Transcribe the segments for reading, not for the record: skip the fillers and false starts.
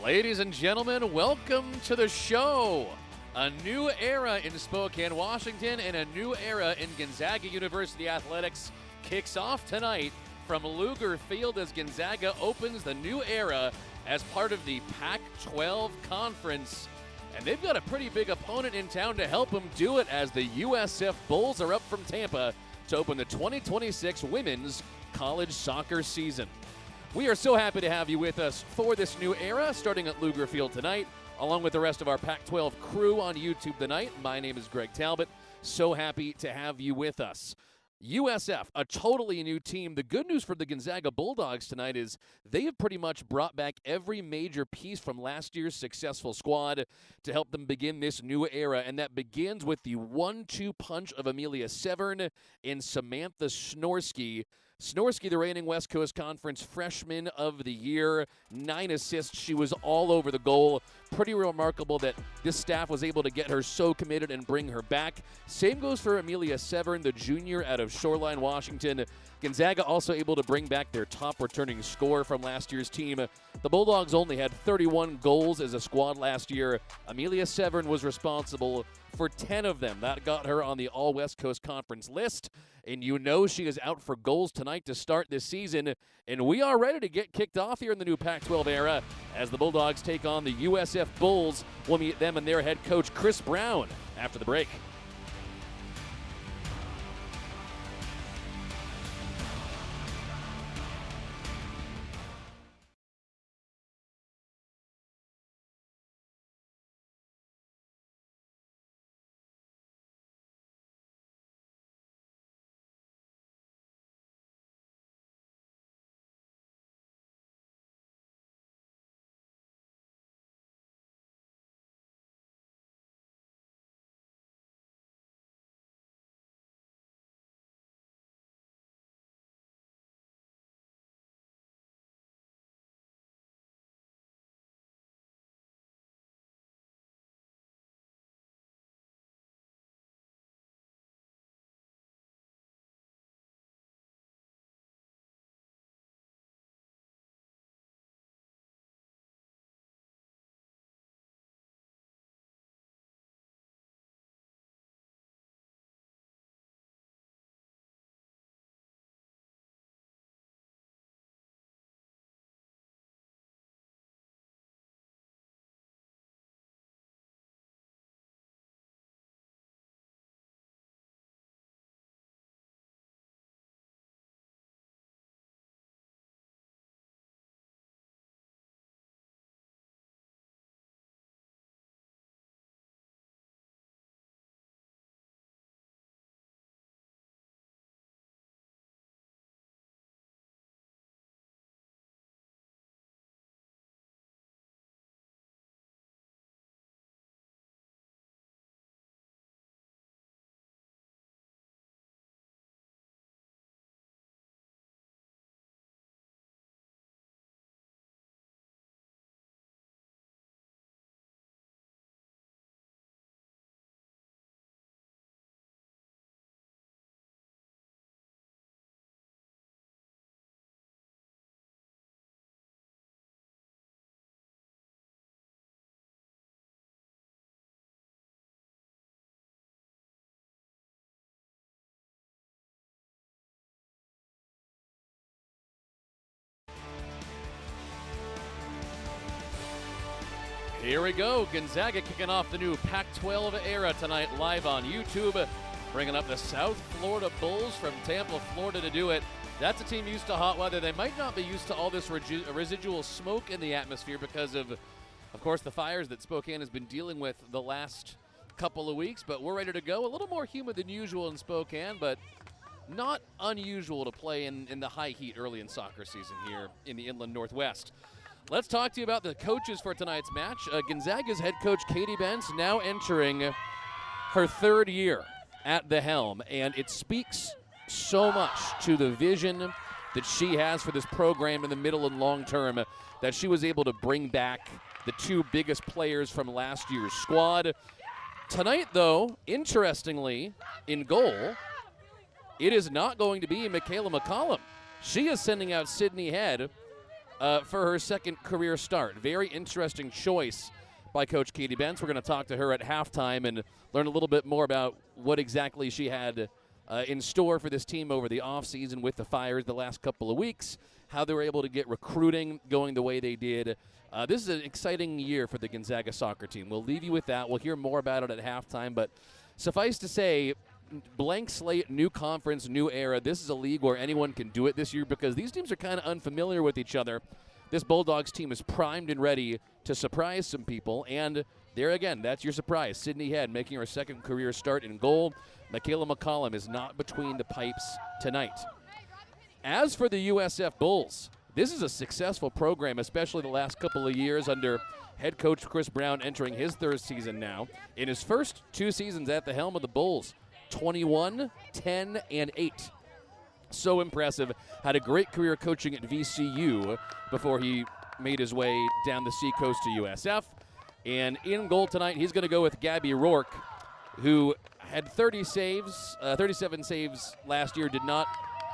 Ladies and gentlemen, welcome to the show. A new era in Spokane, Washington, and a new era in Gonzaga University athletics kicks off tonight from Luger Field as Gonzaga opens the new era as part of the Pac-12 Conference. And they've got a pretty big opponent in town to help them do it as the USF Bulls are up from Tampa to open the 2026 Women's College Soccer season. We are so happy to have you with us for this new era, starting at Luger Field tonight, along with the rest of our Pac-12 crew on YouTube tonight. My name is Greg Talbot. So happy to have you with us. USF, a totally new team. The good news for the Gonzaga Bulldogs tonight is they have pretty much brought back every major piece from last year's successful squad to help them begin this new era, and that begins with the 1-2 punch of Amelia Severn and Samantha Snorsky. Snorsky, the reigning West Coast Conference Freshman of the Year, 9 assists. She was all over the goal. Pretty remarkable that this staff was able to get her so committed and bring her back. Same goes for Amelia Severn, the junior out of Shoreline, Washington. Gonzaga also able to bring back their top returning scorer from last year's team. The Bulldogs only had 31 goals as a squad last year. Amelia Severn was responsible for 10 of them. That got her on the All-West Coast Conference list. And you know she is out for goals tonight to start this season. And we are ready to get kicked off here in the new Pac-12 era as the Bulldogs take on the USF Bulls. We'll meet them and their head coach, Chris Brown, after the break. Here we go. Gonzaga kicking off the new Pac-12 era tonight live on YouTube. Bringing up the South Florida Bulls from Tampa, Florida to do it. That's a team used to hot weather. They might not be used to all this residual smoke in the atmosphere because of course, the fires that Spokane has been dealing with the last couple of weeks. But we're ready to go. A little more humid than usual in Spokane, but not unusual to play in the high heat early in soccer season here in the Inland Northwest. Let's talk to you about the coaches for tonight's match. Gonzaga's head coach, Katie Bentz, now entering her third year at the helm, and it speaks so much to the vision that she has for this program in the middle and long term that she was able to bring back the two biggest players from last year's squad. Tonight, though, interestingly, in goal, it is not going to be Michaela McCollum. She is sending out Sydney Head, for her second career start. Very interesting choice by Coach Katie Bentz. We're going to talk to her at halftime and learn a little bit more about what exactly she had in store for this team over the offseason with the Fires the last couple of weeks, how they were able to get recruiting going the way they did. This is an exciting year for the Gonzaga soccer team. We'll leave you with that. We'll hear more about it at halftime, but suffice to say, blank slate, new conference, new era. This is a league where anyone can do it this year because these teams are kind of unfamiliar with each other. This Bulldogs team is primed and ready to surprise some people, and there again, that's your surprise. Sydney Head making her second career start in goal. Michaela McCollum is not between the pipes tonight. As for the USF Bulls, this is a successful program, especially the last couple of years under head coach Chris Brown entering his third season now. In his first 2 seasons at the helm of the Bulls, 21, 10, and 8. So impressive. Had a great career coaching at VCU before he made his way down the seacoast to USF. And in goal tonight, he's going to go with Gabby Rourke, who had 37 saves last year, did not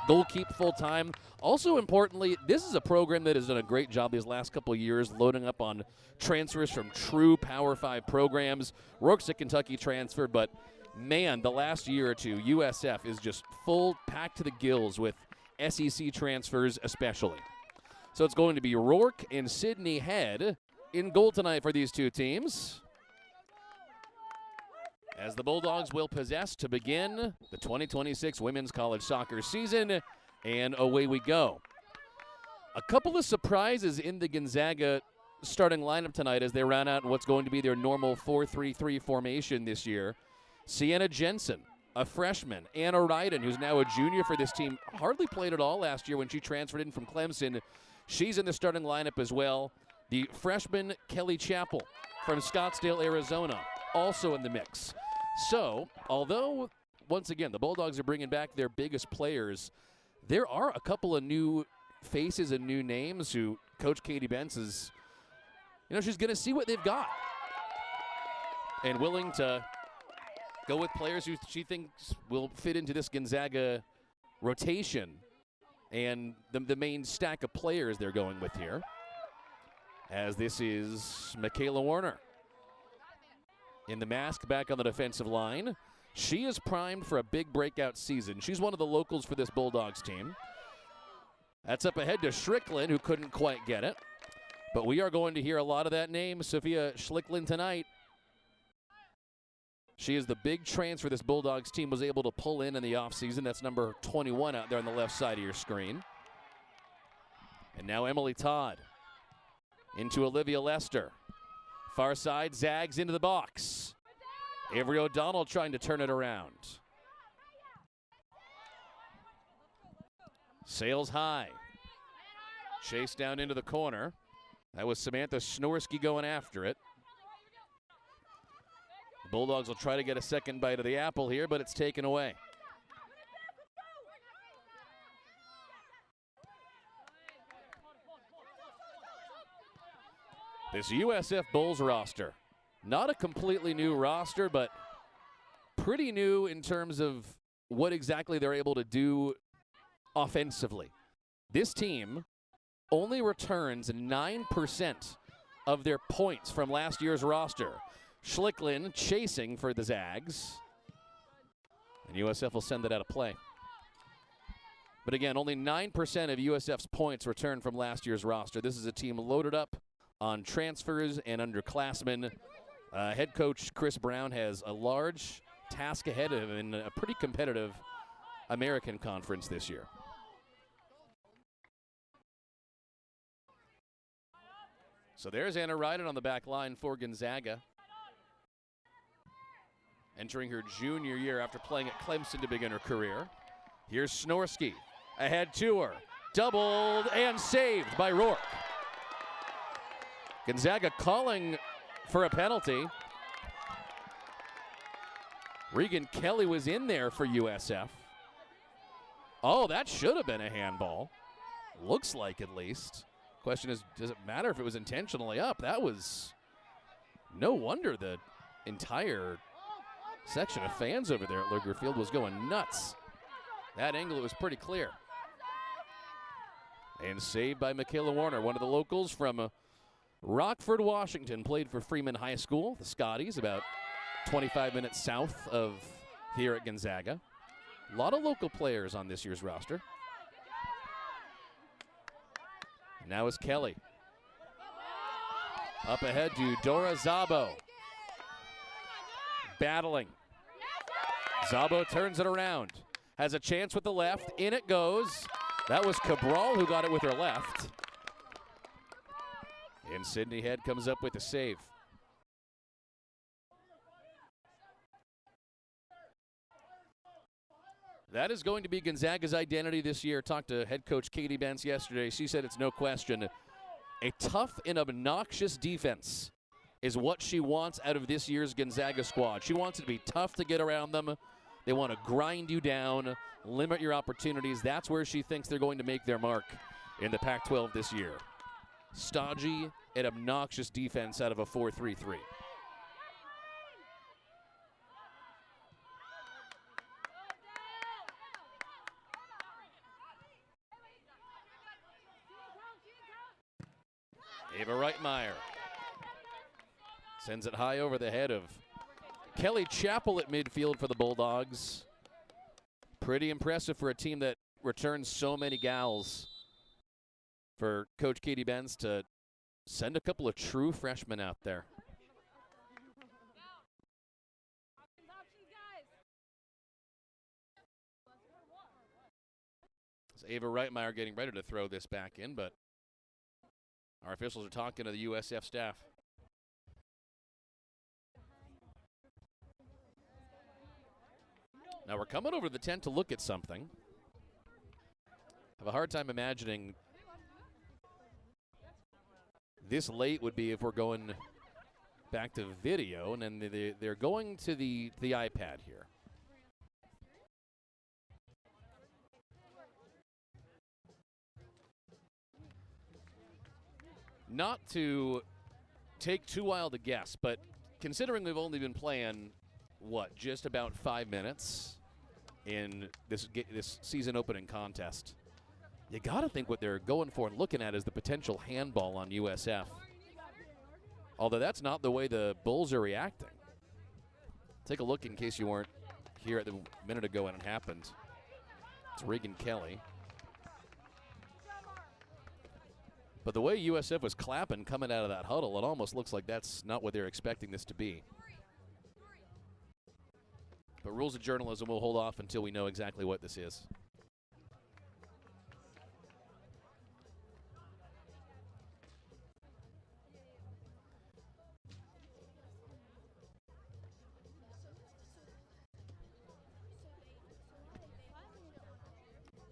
goalkeep full-time. Also importantly, this is a program that has done a great job these last couple of years loading up on transfers from true Power 5 programs. Rourke's a Kentucky transfer, but man, the last year or two, USF is just full, packed to the gills with SEC transfers especially. So it's going to be Rourke and Sydney Head in goal tonight for these two teams, as the Bulldogs will possess to begin the 2026 women's college soccer season, and away we go. A couple of surprises in the Gonzaga starting lineup tonight as they round out what's going to be their normal 4-3-3 formation this year. Sienna Jensen, a freshman. Anna Ryden, who's now a junior for this team, hardly played at all last year when she transferred in from Clemson. She's in the starting lineup as well. The freshman Kelly Chappell from Scottsdale, Arizona, also in the mix. So, although, once again, the Bulldogs are bringing back their biggest players, there are a couple of new faces and new names who Coach Katie Bentz is, she's going to see what they've got and willing to go with players who she thinks will fit into this Gonzaga rotation and the main stack of players they're going with here, as this is Michaela Warner in the mask back on the defensive line. She is primed for a big breakout season. She's one of the locals for this Bulldogs team. That's up ahead to Strickland, who couldn't quite get it. But we are going to hear a lot of that name, Sophia Schlickland, tonight. She is the big transfer this Bulldogs team was able to pull in the offseason. That's number 21 out there on the left side of your screen. And now Emily Todd into Olivia Lester. Far side, zags into the box. Avery O'Donnell trying to turn it around. Sails high. Chase down into the corner. That was Samantha Snorsky going after it. The Bulldogs will try to get a second bite of the apple here, but it's taken away. This USF Bulls roster, not a completely new roster, but pretty new in terms of what exactly they're able to do offensively. This team only returns 9% of their points from last year's roster. Schlickland chasing for the Zags. And USF will send that out of play. But again, only 9% of USF's points returned from last year's roster. This is a team loaded up on transfers and underclassmen. Head coach Chris Brown has a large task ahead of him in a pretty competitive American Conference this year. So there's Anna Ryden on the back line for Gonzaga, entering her junior year after playing at Clemson to begin her career. Here's Snorsky ahead to her, doubled and saved by Rourke. Gonzaga calling for a penalty. Regan Kelly was in there for USF. Oh, that should have been a handball. Looks like, at least. Question is, does it matter if it was intentionally up? That was no wonder the entire section of fans over there at Luger Field was going nuts. That angle, it was pretty clear. And saved by Michaela Warner, one of the locals from Rockford, Washington. Played for Freeman High School, the Scotties, about 25 minutes south of here at Gonzaga. A lot of local players on this year's roster. Now is Kelly. Up ahead to Dora Szabo. Battling. Szabo turns it around. Has a chance with the left. In it goes. That was Cabral who got it with her left. And Sydney Head comes up with the save. That is going to be Gonzaga's identity this year. Talked to head coach Katie Bentz yesterday. She said it's no question. A tough and obnoxious defense is what she wants out of this year's Gonzaga squad. She wants it to be tough to get around them. They want to grind you down, limit your opportunities. That's where she thinks they're going to make their mark in the Pac-12 this year. Stodgy and obnoxious defense out of a 4-3-3. Ava Reitmeyer sends it high over the head of Kelly Chappell at midfield for the Bulldogs. Pretty impressive for a team that returns so many gals. For Coach Katie Bentz to send a couple of true freshmen out there. It's Ava Reitmeyer getting ready to throw this back in, but our officials are talking to the USF staff. Now we're coming over to the tent to look at something. Have a hard time imagining this late would be if we're going back to video, and then they're going to the iPad here. Not to take too wild a guess, but considering we've only been playing, what, just about 5 minutes in this season opening contest, you got to think what they're going for and looking at is the potential handball on USF. Although that's not the way the Bulls are reacting. Take a look in case you weren't here at the minute ago when it happened. It's Regan Kelly. But the way USF was clapping coming out of that huddle, it almost looks like that's not what they're expecting this to be. But rules of journalism will hold off until we know exactly what this is.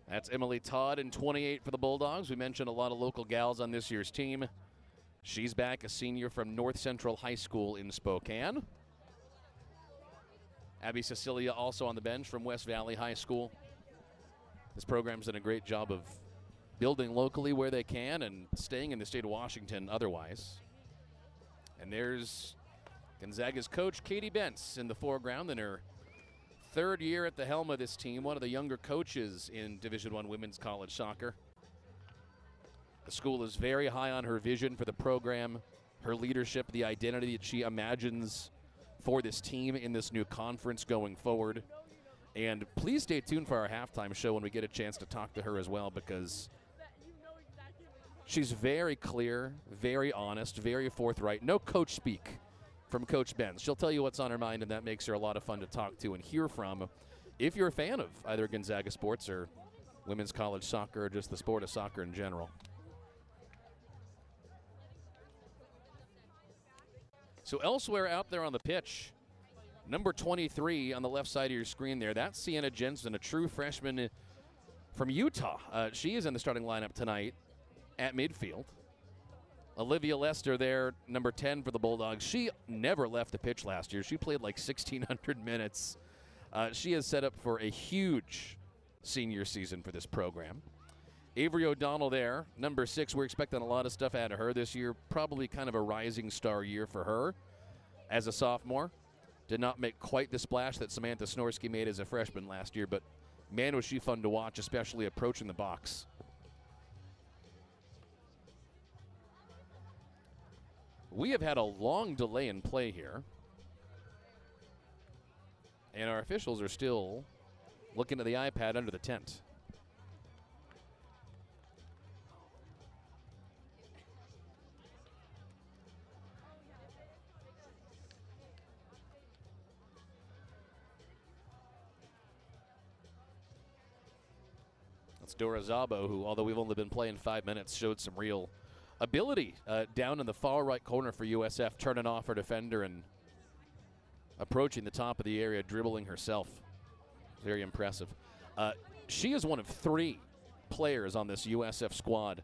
That's Emily Todd in 28 for the Bulldogs. We mentioned a lot of local gals on this year's team. She's back, a senior from North Central High School in Spokane. Abby Cecilia also on the bench from West Valley High School. This program's done a great job of building locally where they can and staying in the state of Washington otherwise. And there's Gonzaga's coach, Katie Bentz, in the foreground in her third year at the helm of this team, one of the younger coaches in Division I women's college soccer. The school is very high on her vision for the program, her leadership, the identity that she imagines for this team in this new conference going forward. And please stay tuned for our halftime show when we get a chance to talk to her as well, because she's very clear, very honest, very forthright. No coach speak from Coach Bentz. She'll tell you what's on her mind, and that makes her a lot of fun to talk to and hear from if you're a fan of either Gonzaga sports or women's college soccer or just the sport of soccer in general. So elsewhere out there on the pitch, number 23 on the left side of your screen there, that's Sienna Jensen, a true freshman from Utah. She is in the starting lineup tonight at midfield. Olivia Lester there, number 10 for the Bulldogs. She never left the pitch last year. She played like 1,600 minutes. She is set up for a huge senior season for this program. Avery O'Donnell there, number 6. We're expecting a lot of stuff out of her this year. Probably kind of a rising star year for her as a sophomore. Did not make quite the splash that Samantha Snorsky made as a freshman last year, but man, was she fun to watch, especially approaching the box. We have had a long delay in play here. And our officials are still looking at the iPad under the tent. That's Dora Szabo, who, although we've only been playing 5 minutes, showed some real ability down in the far right corner for USF, turning off her defender and approaching the top of the area, dribbling herself. Very impressive. She is one of 3 players on this USF squad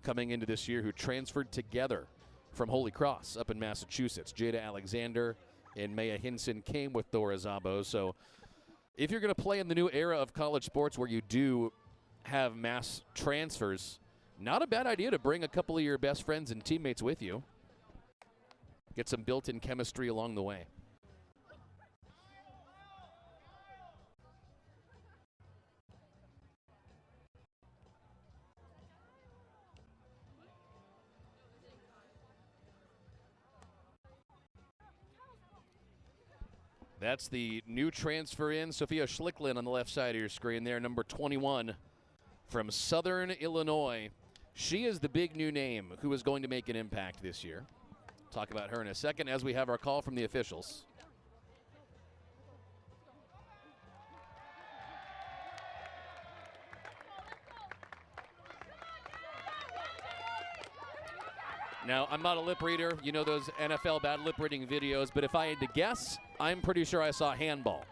coming into this year who transferred together from Holy Cross up in Massachusetts. Jada Alexander and Maya Hinson came with Dora Szabo. So if you're going to play in the new era of college sports where you do have mass transfers, not a bad idea to bring a couple of your best friends and teammates with you. Get some built-in chemistry along the way. That's the new transfer in, Sophia Schlicklin on the left side of your screen there, number 21 from Southern Illinois. She is the big new name who is going to make an impact this year. Talk about her in a second as we have our call from the officials. Now, I'm not a lip reader. You know those NFL bad lip reading videos, but if I had to guess, I'm pretty sure I saw handball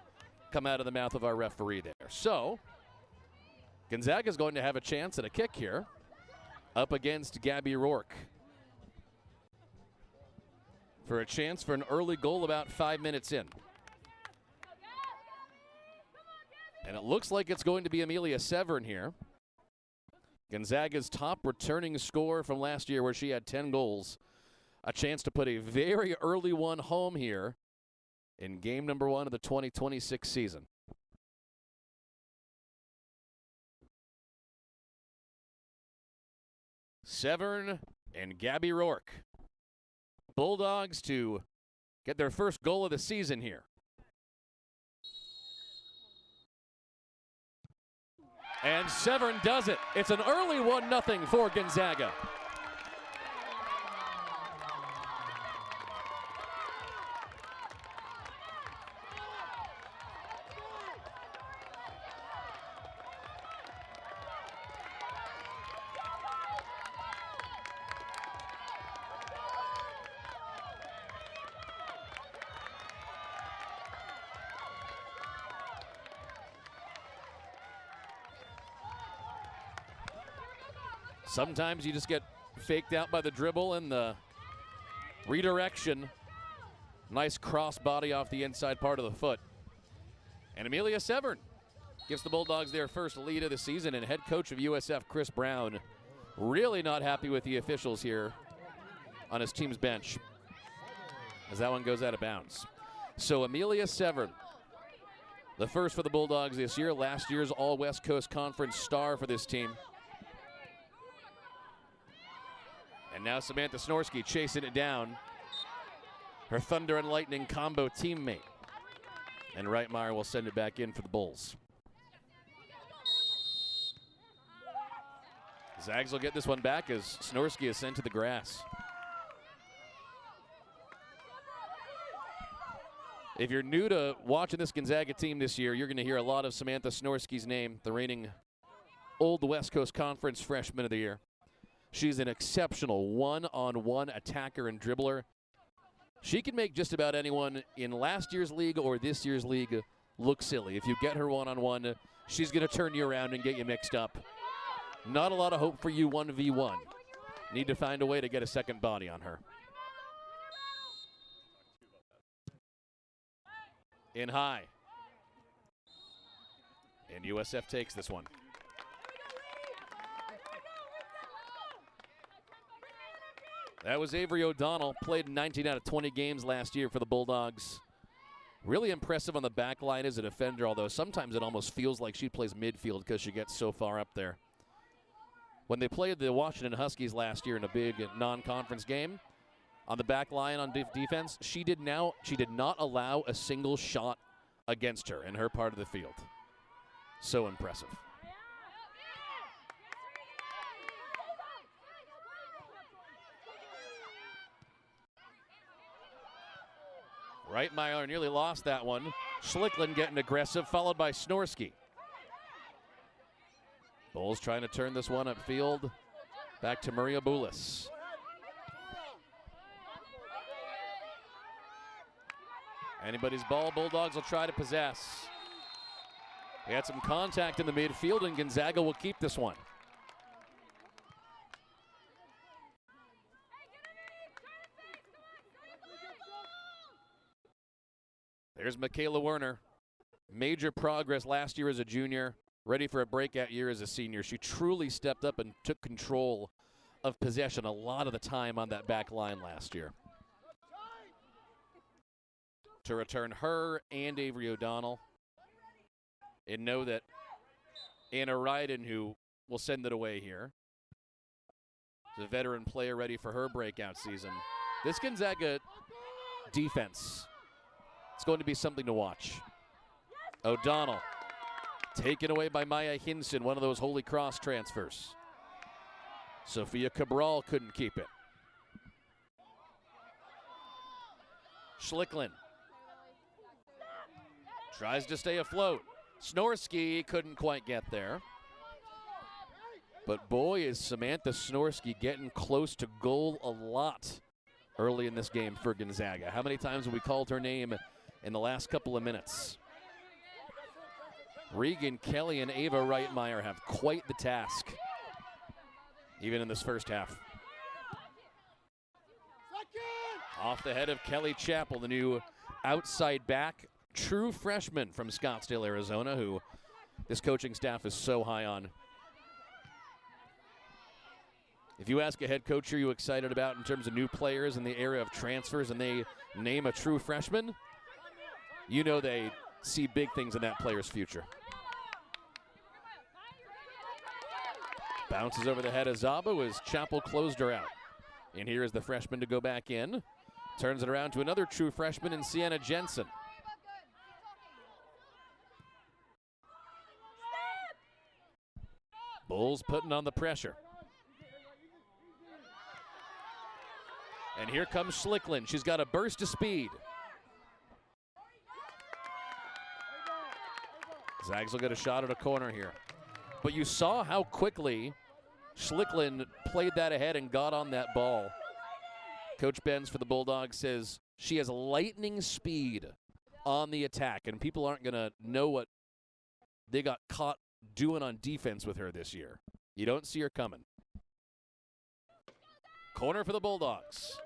come out of the mouth of our referee there. So, Gonzaga is going to have a chance at a kick here up against Gabby Rourke for a chance for an early goal about 5 minutes in. And it looks like it's going to be Amelia Severn here. Gonzaga's top returning scorer from last year where she had 10 goals. A chance to put a very early one home here in game number 1 of the 2026 season. Severn and Gabby Rourke. Bulldogs to get their first goal of the season here. And Severn does it. It's an early 1-0 for Gonzaga. Sometimes you just get faked out by the dribble and the redirection. Nice cross body off the inside part of the foot. And Amelia Severn gives the Bulldogs their first lead of the season, and head coach of USF, Chris Brown, really not happy with the officials here on his team's bench as that one goes out of bounds. So Amelia Severn, the first for the Bulldogs this year, last year's All-West Coast Conference star for this team. And now Samantha Snorsky chasing it down. Her Thunder and Lightning combo teammate. And Reitmeyer will send it back in for the Bulls. Zags will get this one back as Snorsky is sent to the grass. If you're new to watching this Gonzaga team this year, you're going to hear a lot of Samantha Snorsky's name, the reigning Old West Coast Conference Freshman of the Year. She's an exceptional one-on-one attacker and dribbler. She can make just about anyone in last year's league or this year's league look silly. If you get her one-on-one, she's going to turn you around and get you mixed up. Not a lot of hope for you 1v1. Need to find a way to get a second body on her. In high. And USF takes this one. That was Avery O'Donnell, played 19 out of 20 games last year for the Bulldogs. Really impressive on the back line as a defender, although sometimes it almost feels like she plays midfield because she gets so far up there. When they played the Washington Huskies last year in a big non-conference game, on the back line on defense. She did not allow a single shot against her in her part of the field. So impressive. Reitmeyer nearly lost that one. Schlickland getting aggressive, followed by Snorsky. Bulls trying to turn this one upfield. Back to Maria Boulis. Anybody's ball, Bulldogs will try to possess. We had some contact in the midfield, and Gonzaga will keep this one. There's Michaela Werner. Major progress last year as a junior, ready for a breakout year as a senior. She truly stepped up and took control of possession a lot of the time on that back line last year. To return her and Avery O'Donnell. And know that Anna Ryden, who will send it away here, is a veteran player ready for her breakout season. This Gonzaga defense, it's going to be something to watch. O'Donnell, taken away by Maya Hinson, one of those Holy Cross transfers. Sophia Cabral couldn't keep it. Schlickland tries to stay afloat. Snorsky couldn't quite get there. But boy, is Samantha Snorsky getting close to goal a lot early in this game for Gonzaga. How many times have we called her name in the last couple of minutes? Regan Kelly and Ava Reitmeyer have quite the task, even in this first half. Off the head of Kelly Chappell, the new outside back, true freshman from Scottsdale, Arizona, who this coaching staff is so high on. If you ask a head coach, are you excited about in terms of new players in the area of transfers, and they name a true freshman, you know they see big things in that player's future. Bounces over the head of Zabo as Chappell closed her out. And here is the freshman to go back in. Turns it around to another true freshman in Sienna Jensen. Bulls putting on the pressure. And here comes Schlickland. She's got a burst of speed. Zags will get a shot at a corner here. But you saw how quickly Schlickland played that ahead and got on that ball. Coach Benz for the Bulldogs says she has lightning speed on the attack, and people aren't going to know what they got caught doing on defense with her this year. You don't see her coming. Corner for the Bulldogs.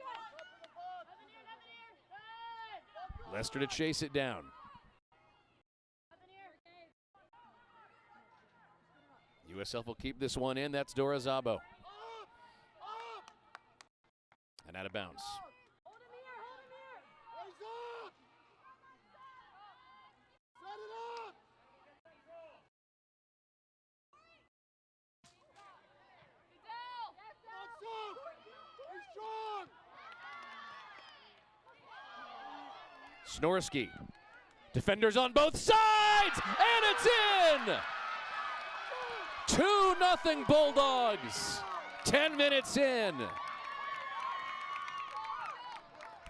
Lester to chase it down. USF will keep this one in. That's Dora Zabo. And out of bounds. Snorsky. Defenders on both sides, and it's in! 2-0 Bulldogs, 10 minutes in.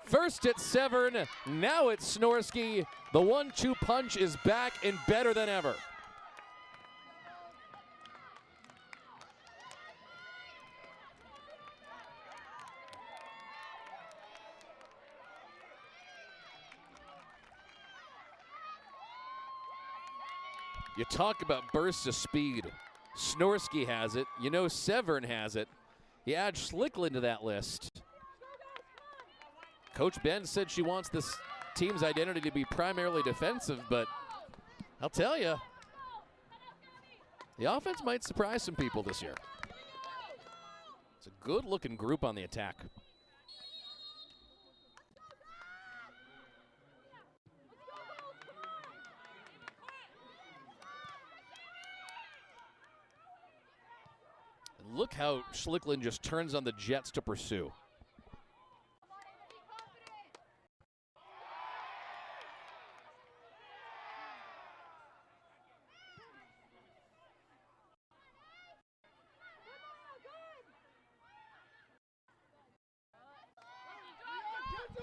First it's Severn, now it's Snorsky. The 1-2 punch is back and better than ever. You talk about bursts of speed. Snorsky has it. You know Severn has it. You add Schlickland to that list. Coach Ben said she wants this team's identity to be primarily defensive, but I'll tell you, the offense might surprise some people this year. It's a good-looking group on the attack. Look how Schlickland just turns on the Jets to pursue.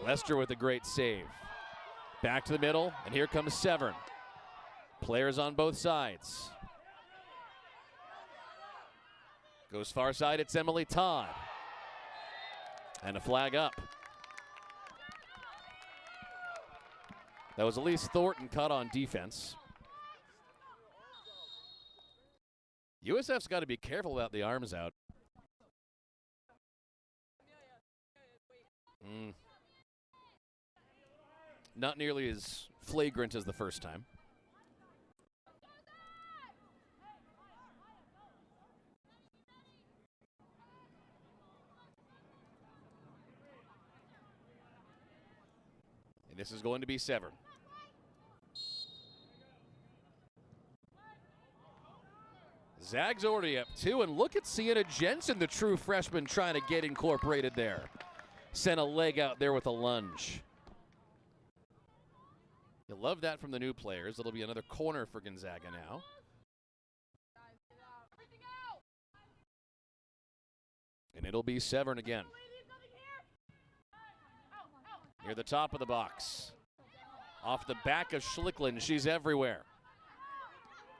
Lester with a great save. Back to the middle, and here comes Severn. Players on both sides. Goes far side, it's Emily Todd. And a flag up. That was Elise Thornton cut on defense. USF's got to be careful about the arms out. Not nearly as flagrant as the first time. And this is going to be Severn. Zag's already up 2, and look at Sienna Jensen, the true freshman, trying to get incorporated there. Sent a leg out there with a lunge. You love that from the new players. It'll be another corner for Gonzaga now. And it'll be Severn again. Near the top of the box. Off the back of Schlickland, she's everywhere.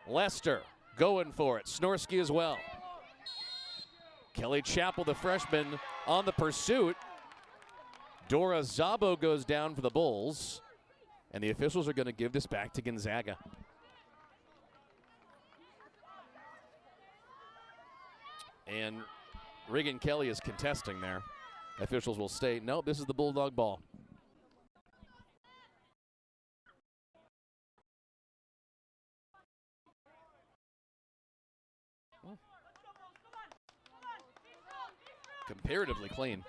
Lester going for it. Snorsky as well. Kelly Chappell, the freshman, on the pursuit. Dora Zabo goes down for the Bulls. And the officials are going to give this back to Gonzaga. And Regan Kelly is contesting there. Officials will state, nope, this is the Bulldog ball. Comparatively clean.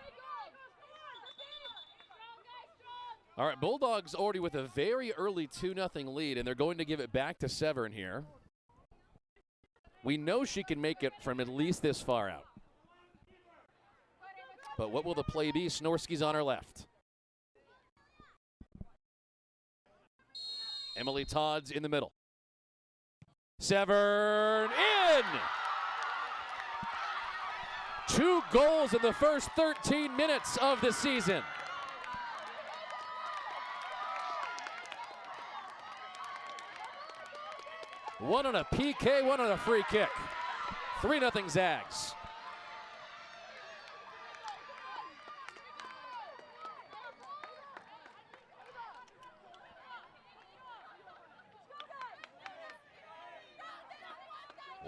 All right, Bulldogs already with a very early 2-0 lead, and they're going to give it back to Severn here. We know she can make it from at least this far out. But what will the play be? Snorsky's on her left. Emily Todd's in the middle. Severn in! 2 goals in the first 13 minutes of the season. One on a PK, one on a free kick. 3-0 Zags.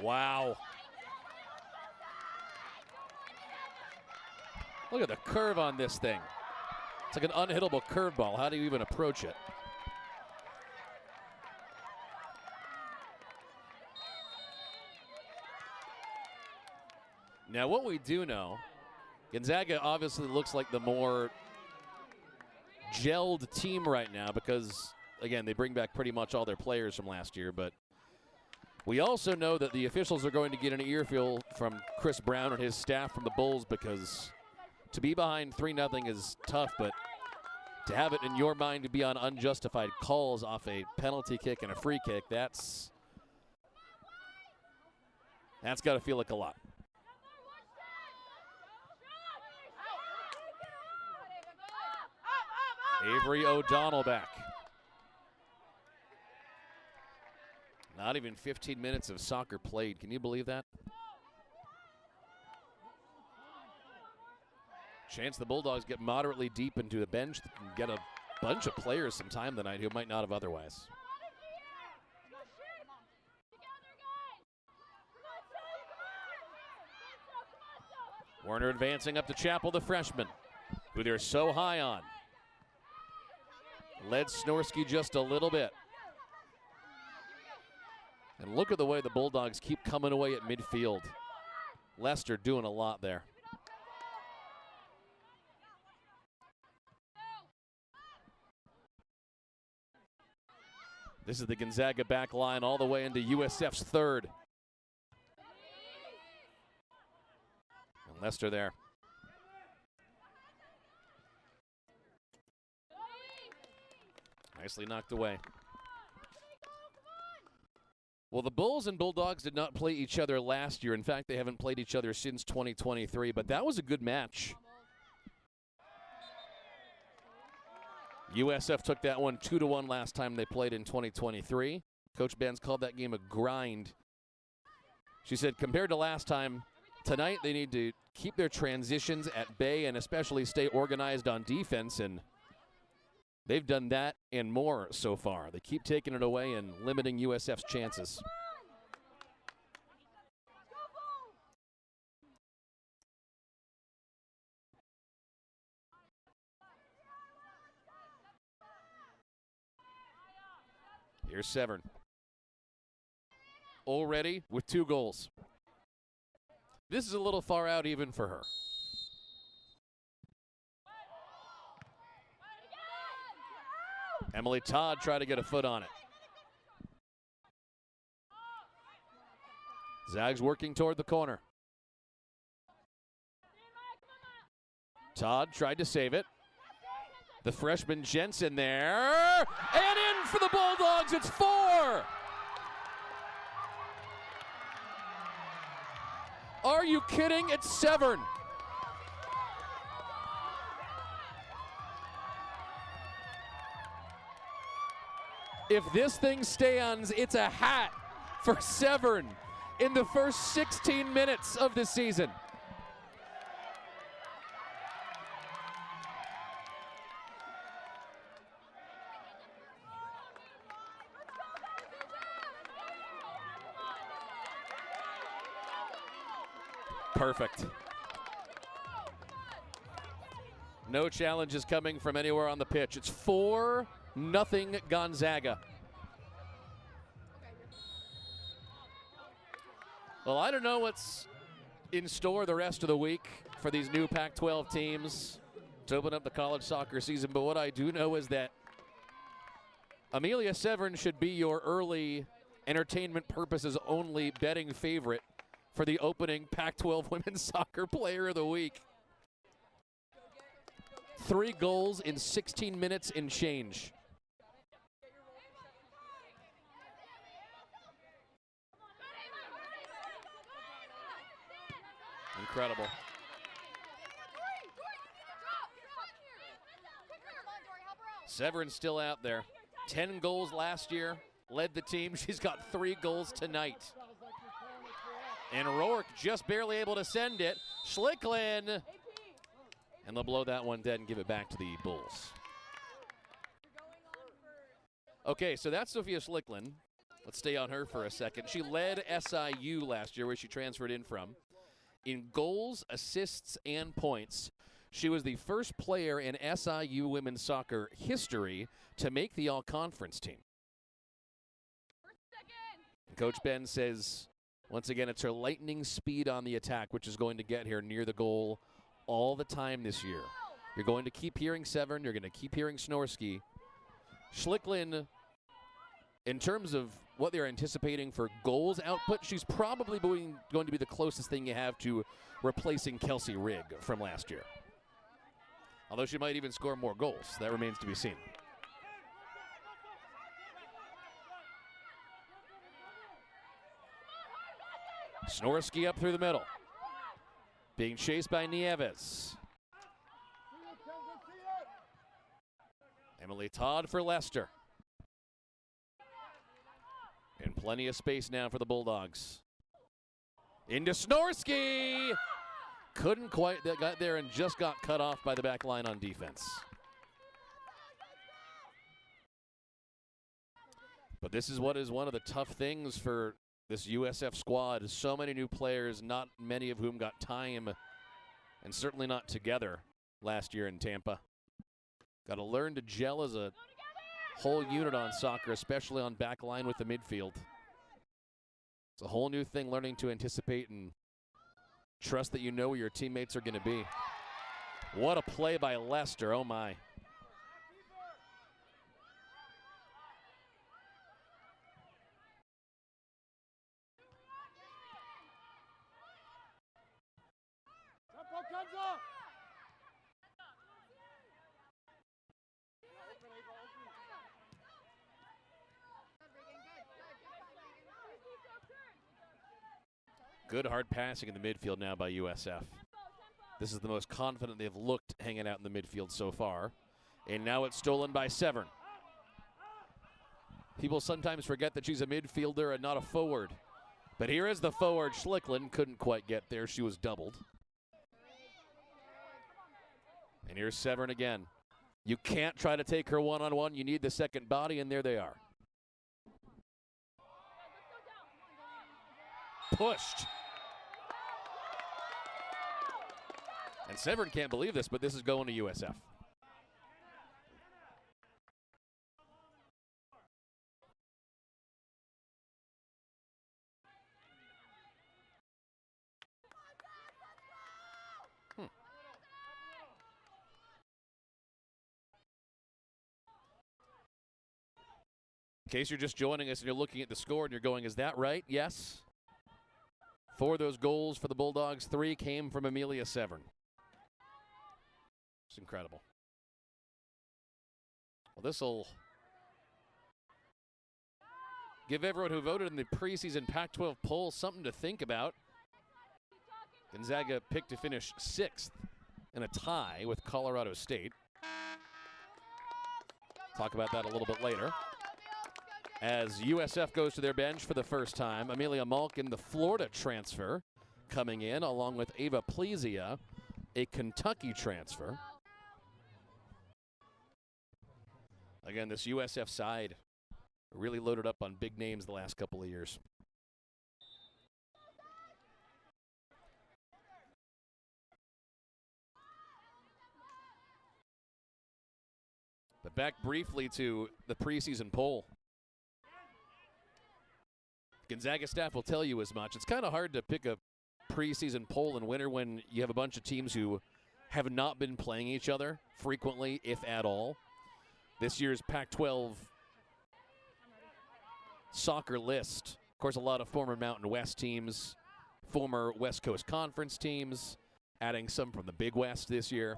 Wow. Look at the curve on this thing. It's like an unhittable curveball. How do you even approach it? Now, what we do know, Gonzaga obviously looks like the more gelled team right now because, again, they bring back pretty much all their players from last year. But we also know that the officials are going to get an earful from Chris Brown and his staff from the Bulls because to be behind 3-0 is tough, but to have it in your mind to be on unjustified calls off a penalty kick and a free kick, that's got to feel like a lot. Avery O'Donnell back. Not even 15 minutes of soccer played. Can you believe that? Chance the Bulldogs get moderately deep into the bench and get a bunch of players some time tonight who might not have otherwise. Werner advancing up to Chappell, the freshman, who they're so high on. Led Snorsky just a little bit. And look at the way the Bulldogs keep coming away at midfield. Lester doing a lot there. This is the Gonzaga back line all the way into USF's third. And Lester there. Nicely knocked away. Well, the Bulls and Bulldogs did not play each other last year. In fact, they haven't played each other since 2023, but that was a good match. USF took that one 2-1 last time they played in 2023. Coach Benz called that game a grind. She said compared to last time, tonight they need to keep their transitions at bay and especially stay organized on defense, and they've done that and more so far. They keep taking it away and limiting USF's chances. Here's Severn. Already with 2 goals. This is a little far out even for her. Emily Todd tried to get a foot on it. Zags working toward the corner. Todd tried to save it. The freshman Jensen there. And in for the Bulldogs, it's 4! Are you kidding? It's Severn. If this thing stands, it's a hat for Severn in the first 16 minutes of the season. Perfect. No challenges coming from anywhere on the pitch. It's 4-0 Gonzaga. Well, I don't know what's in store the rest of the week for these new Pac-12 teams to open up the college soccer season, but what I do know is that Amelia Severn should be your early entertainment purposes only betting favorite for the opening Pac-12 Women's Soccer Player of the Week. 3 goals in 16 minutes and change. Incredible. Severn's still out there. 10 goals last year, led the team. She's got 3 goals tonight. And Rourke just barely able to send it. Schlicklin. And they'll blow that one dead and give it back to the Bulls. Okay, so that's Sophia Schlicklin. Let's stay on her for a second. She led SIU last year, where she transferred in from. In goals, assists, and points, she was the first player in SIU women's soccer history to make the all-conference team. And Coach Ben says, once again, it's her lightning speed on the attack, which is going to get her near the goal all the time this year. You're going to keep hearing Severn. You're going to keep hearing Snorsky. Schlicklin, in terms of what they're anticipating for goals output, she's probably going to be the closest thing you have to replacing Kelsey Rigg from last year. Although she might even score more goals. That remains to be seen. Snorsky up through the middle. Being chased by Nieves. Emily Todd for Leicester. And plenty of space now for the Bulldogs. Into Snorsky! Couldn't quite, that got there and just got cut off by the back line on defense. But this is what is one of the tough things for this USF squad. So many new players, not many of whom got time, and certainly not together last year in Tampa. Got to learn to gel as a whole unit on soccer, especially on back line with the midfield. It's a whole new thing, learning to anticipate and trust that you know where your teammates are going to be. What a play by Leicester, oh my. Good hard passing in the midfield now by USF. This is the most confident they've looked hanging out in the midfield so far. And now it's stolen by Severn. People sometimes forget that she's a midfielder and not a forward. But here is the forward. Schlickland couldn't quite get there. She was doubled. And here's Severn again. You can't try to take her one-on-one. You need the second body, and there they are. Pushed. And Severn can't believe this, but this is going to USF. In case you're just joining us and you're looking at the score and you're going, is that right? Yes. 4 of those goals for the Bulldogs, 3 came from Amelia Severn. It's incredible. Well, this will give everyone who voted in the preseason Pac-12 poll something to think about. Gonzaga picked to finish 6th in a tie with Colorado State. Talk about that a little bit later. As USF goes to their bench for the first time, Amelia Malkin, the Florida transfer, coming in, along with Ava Plesia, a Kentucky transfer. Again, this USF side really loaded up on big names the last couple of years. But back briefly to the preseason poll. Gonzaga staff will tell you as much. It's kind of hard to pick a preseason poll in winter when you have a bunch of teams who have not been playing each other frequently, if at all. This year's Pac-12 soccer list, of course, a lot of former Mountain West teams, former West Coast Conference teams, adding some from the Big West this year.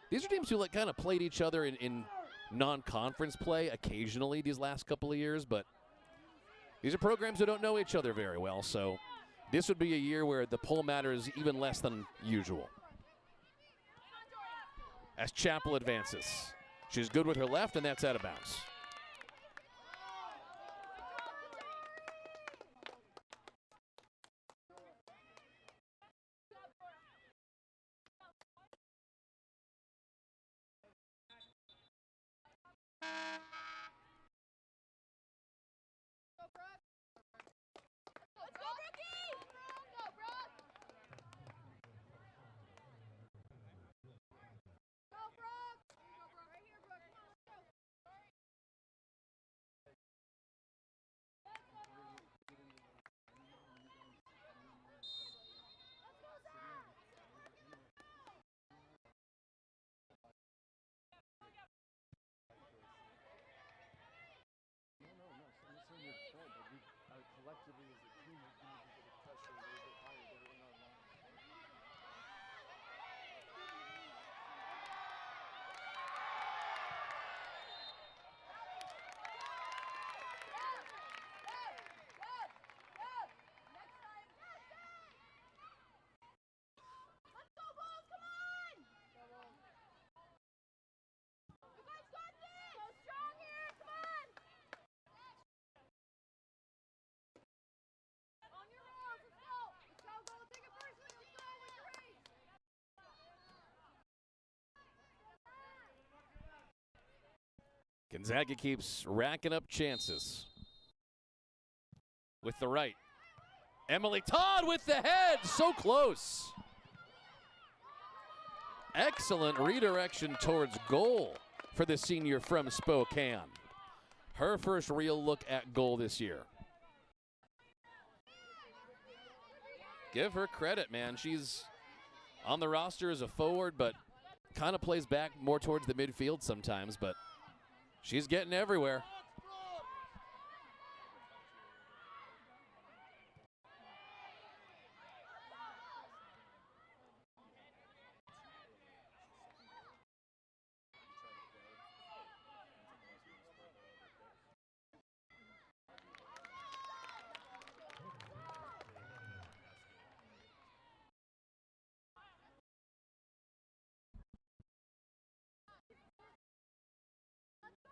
These are teams who kind of played each other in non-conference play occasionally these last couple of years, but these are programs who don't know each other very well, so this would be a year where the poll matters even less than usual. As Chappell advances. She's good with her left, and that's out of bounds. Gonzaga keeps racking up chances. With the right. Emily Todd with the head, so close. Excellent redirection towards goal for the senior from Spokane. Her first real look at goal this year. Give her credit, man. She's on the roster as a forward, but kind of plays back more towards the midfield sometimes, but she's getting everywhere.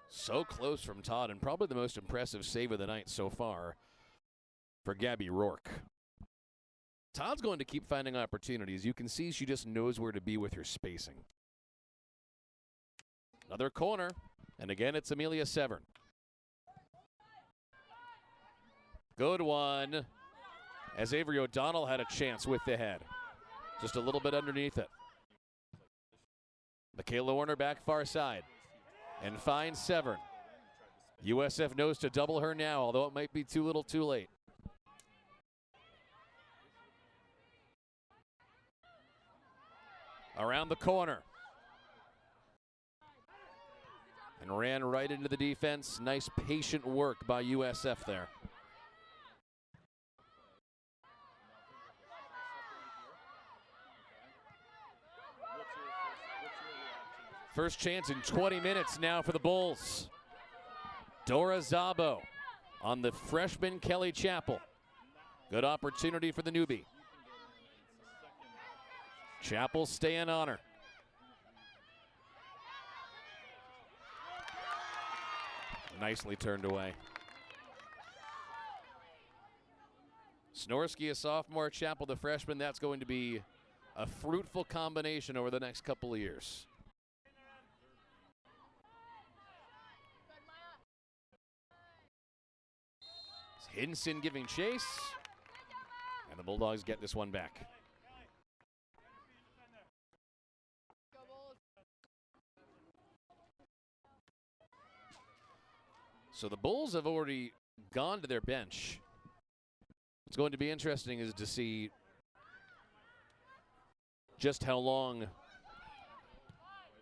So close from Todd, and probably the most impressive save of the night so far for Gabby Rourke. Todd's going to keep finding opportunities. You can see she just knows where to be with her spacing. Another corner, and again it's Amelia Severn. Good one, as Avery O'Donnell had a chance with the head. Just a little bit underneath it. Michaela Warner back far side and finds Severn. USF knows to double her now, although it might be too little too late. Around the corner. And ran right into the defense. Nice patient work by USF there. First chance in 20 minutes now for the Bulls. Dora Zabo on the freshman Kelly Chappell. Good opportunity for the newbie. Chappell staying on her. Nicely turned away. Snorsky, a sophomore, Chappell, the freshman. That's going to be a fruitful combination over the next couple of years. Hinson giving chase, and the Bulldogs get this one back. So the Bulls have already gone to their bench. What's going to be interesting is to see just how long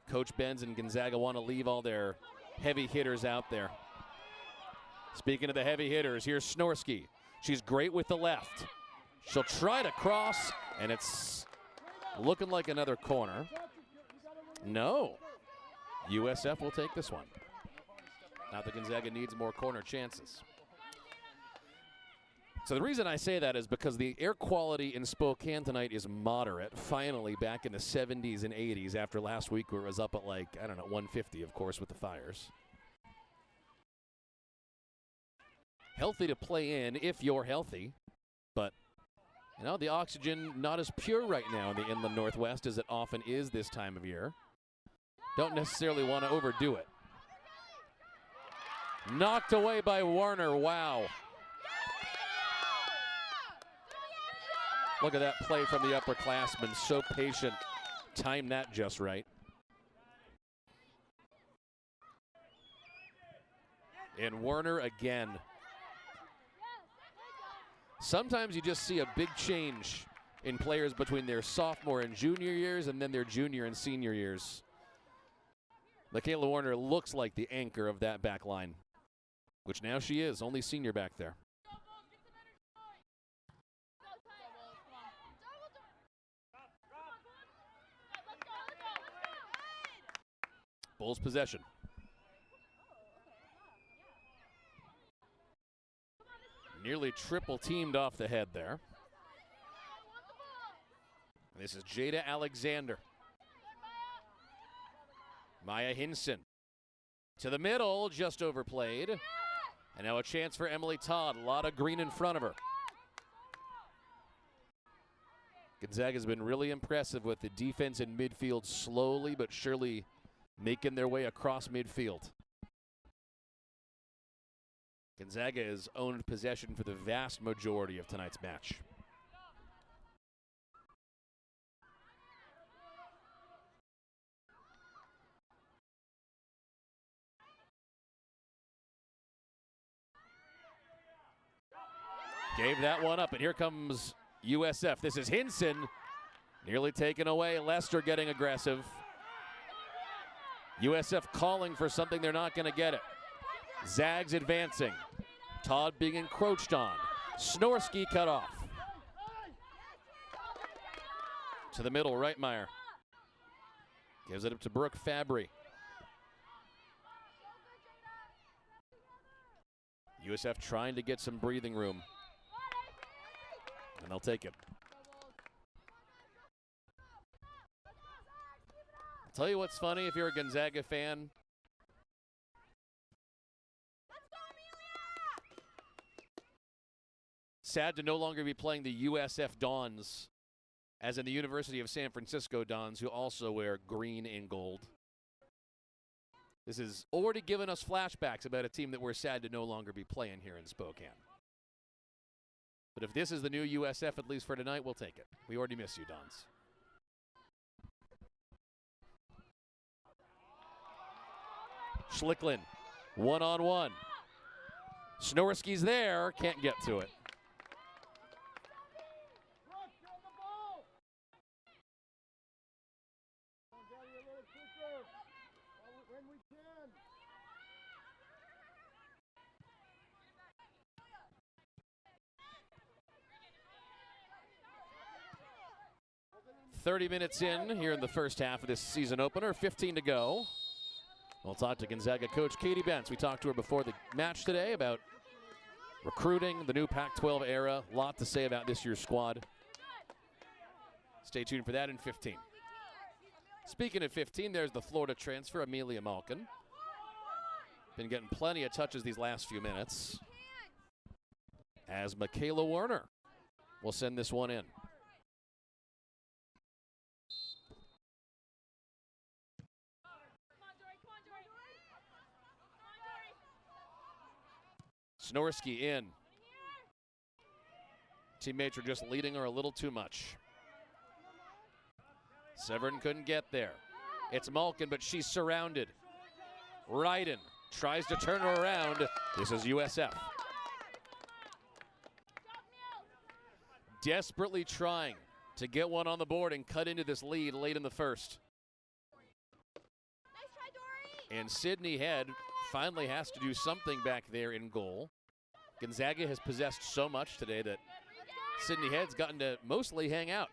Coach Benz and Gonzaga want to leave all their heavy hitters out there. Speaking of the heavy hitters, here's Snorsky. She's great with the left. She'll try to cross, and it's looking like another corner. No. USF will take this one. Not that Gonzaga needs more corner chances. So the reason I say that is because the air quality in Spokane tonight is moderate. Finally back in the 70s and 80s after last week where it was up at like, I don't know, 150, of course, with the fires. Healthy to play in if you're healthy, but you know, the oxygen not as pure right now in the inland Northwest as it often is this time of year. Don't necessarily want to overdo it. Knocked away by Warner, wow. Look at that play from the upperclassmen, so patient, timed that just right. And Warner again. Sometimes you just see a big change in players between their sophomore and junior years and then their junior and senior years. Michaela Warner looks like the anchor of that back line, which now she is, only senior back there. Bulls possession. Nearly triple teamed off the head there. This is Jada Alexander. Maya Hinson to the middle, just overplayed. And now a chance for Emily Todd. A lot of green in front of her. Gonzaga's been really impressive with the defense in midfield, slowly but surely making their way across midfield. Gonzaga has owned possession for the vast majority of tonight's match. Gave that one up, and here comes USF. This is Hinson, nearly taken away. Lester getting aggressive. USF calling for something, they're not going to get it. Zags advancing. Todd being encroached on. Snorsky cut off. To the middle, Reitmeyer. Gives it up to Brooke Fabry. USF trying to get some breathing room. And they'll take it. I'll tell you what's funny if you're a Gonzaga fan. Sad to no longer be playing the USF Dons, as in the University of San Francisco Dons, who also wear green and gold. This has already given us flashbacks about a team that we're sad to no longer be playing here in Spokane. But if this is the new USF, at least for tonight, we'll take it. We already miss you, Dons. Schlickland, one-on-one. Snorski's there, can't get to it. "30 minutes in here in the first half of this season opener, 15 to go. We'll talk to Gonzaga coach Katie Bentz. We talked to her before the match today about recruiting, the new Pac-12 era. A lot to say about this year's squad. Stay tuned for that in 15. Speaking of 15, there's the Florida transfer, Amelia Malkin. Been getting plenty of touches these last few minutes. As Michaela Werner will send this one in. Snorski in. Teammates are just leading her a little too much. Severn couldn't get there. It's Malkin, but she's surrounded. Ryden tries to turn her around. This is USF. Desperately trying to get one on the board and cut into this lead late in the first. And Sydney Head finally has to do something back there in goal. Gonzaga has possessed so much today that Sydney Head's gotten to mostly hang out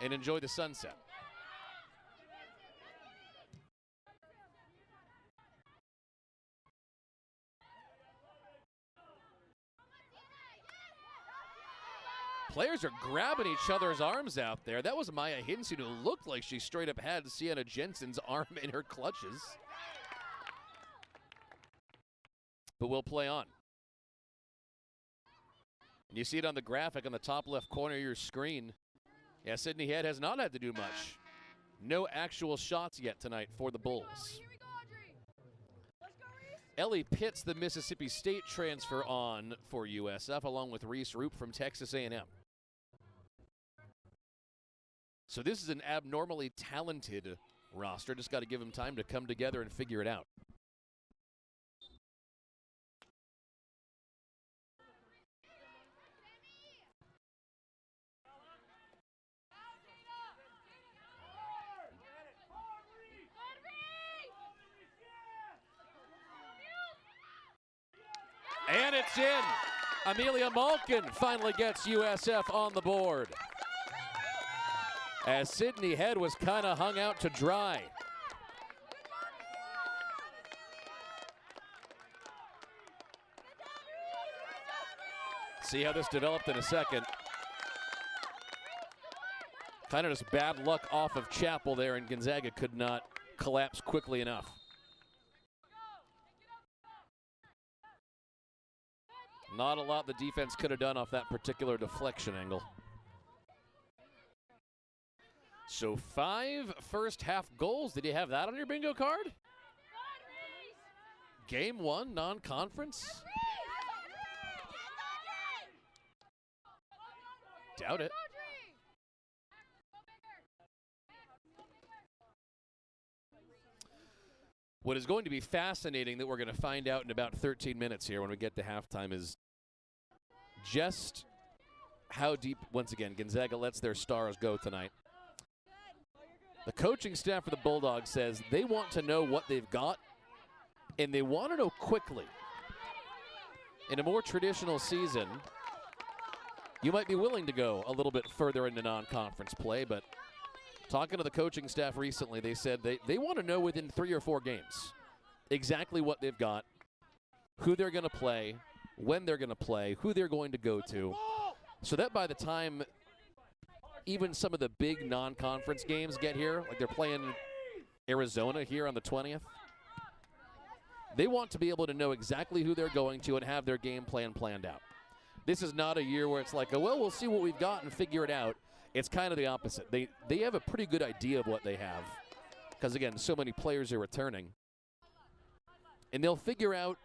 and enjoy the sunset. Players are grabbing each other's arms out there. That was Maya Hinson, who looked like she straight up had Sienna Jensen's arm in her clutches. But we'll play on. And you see it on the graphic on the top left corner of your screen. Yeah, Sydney Head has not had to do much. No actual shots yet tonight for the Bulls. Ellie Pitts, the Mississippi State transfer, on for USF, along with Reese Roop from Texas A&M. So this is an abnormally talented roster. Just got to give them time to come together and figure it out. And it's in. Amelia Malkin finally gets USF on the board, as Sydney Head was kind of hung out to dry. See how this developed in a second. Kind of just bad luck off of Chapel there, and Gonzaga could not collapse quickly enough. Not a lot the defense could have done off that particular deflection angle. So 5 first half goals. Did you have that on your bingo card? Game 1, non-conference? Doubt it. What is going to be fascinating that we're going to find out in about 13 minutes here when we get to halftime is just how deep, once again, Gonzaga lets their stars go tonight. The coaching staff for the Bulldogs says they want to know what they've got, and they want to know quickly. In a more traditional season, you might be willing to go a little bit further into non-conference play, but talking to the coaching staff recently, they said they want to know within 3 or 4 games exactly what they've got, who they're going to play, when they're going to play, who they're going to go to, so that by the time even some of the big non-conference games get here, like they're playing Arizona here on the 20th, they want to be able to know exactly who they're going to and have their game plan planned out. This is not a year where it's like, well, we'll see what we've got and figure it out. It's kind of the opposite. They have a pretty good idea of what they have because, again, so many players are returning. And they'll figure out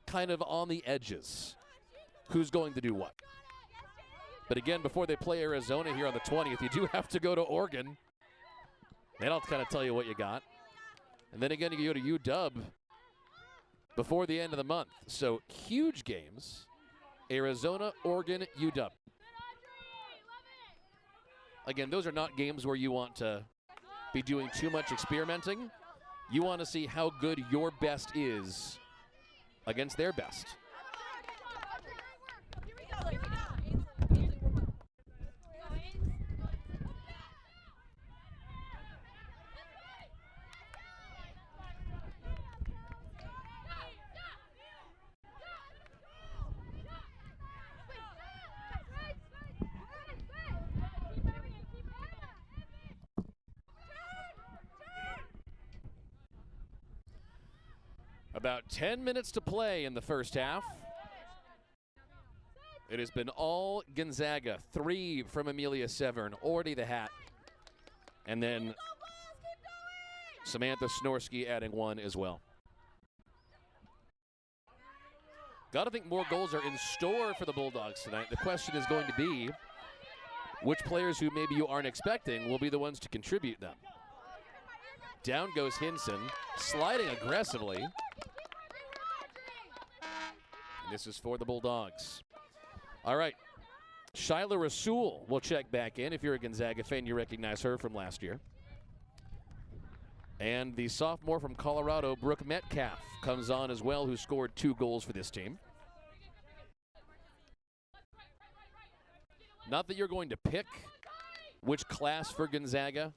kind of on the edges who's going to do what. But, again, before they play Arizona here on the 20th, you do have to go to Oregon. That'll kind of tell you what you got. And then, again, you go to UW before the end of the month. So, huge games. Arizona, Oregon, UW. Again, those are not games where you want to be doing too much experimenting. You want to see how good your best is against their best. About 10 minutes to play in the first half. It has been all Gonzaga. 3 from Amelia Severn, already the hat. And then Samantha Snorsky adding 1 as well. Got to think more goals are in store for the Bulldogs tonight. The question is going to be which players who maybe you aren't expecting will be the ones to contribute them. Down goes Hinson, sliding aggressively. This is for the Bulldogs. All right. Shyla Rasul will check back in. If you're a Gonzaga fan, you recognize her from last year. And the sophomore from Colorado, Brooke Metcalf, comes on as well, who scored 2 goals for this team. Not that you're going to pick which class for Gonzaga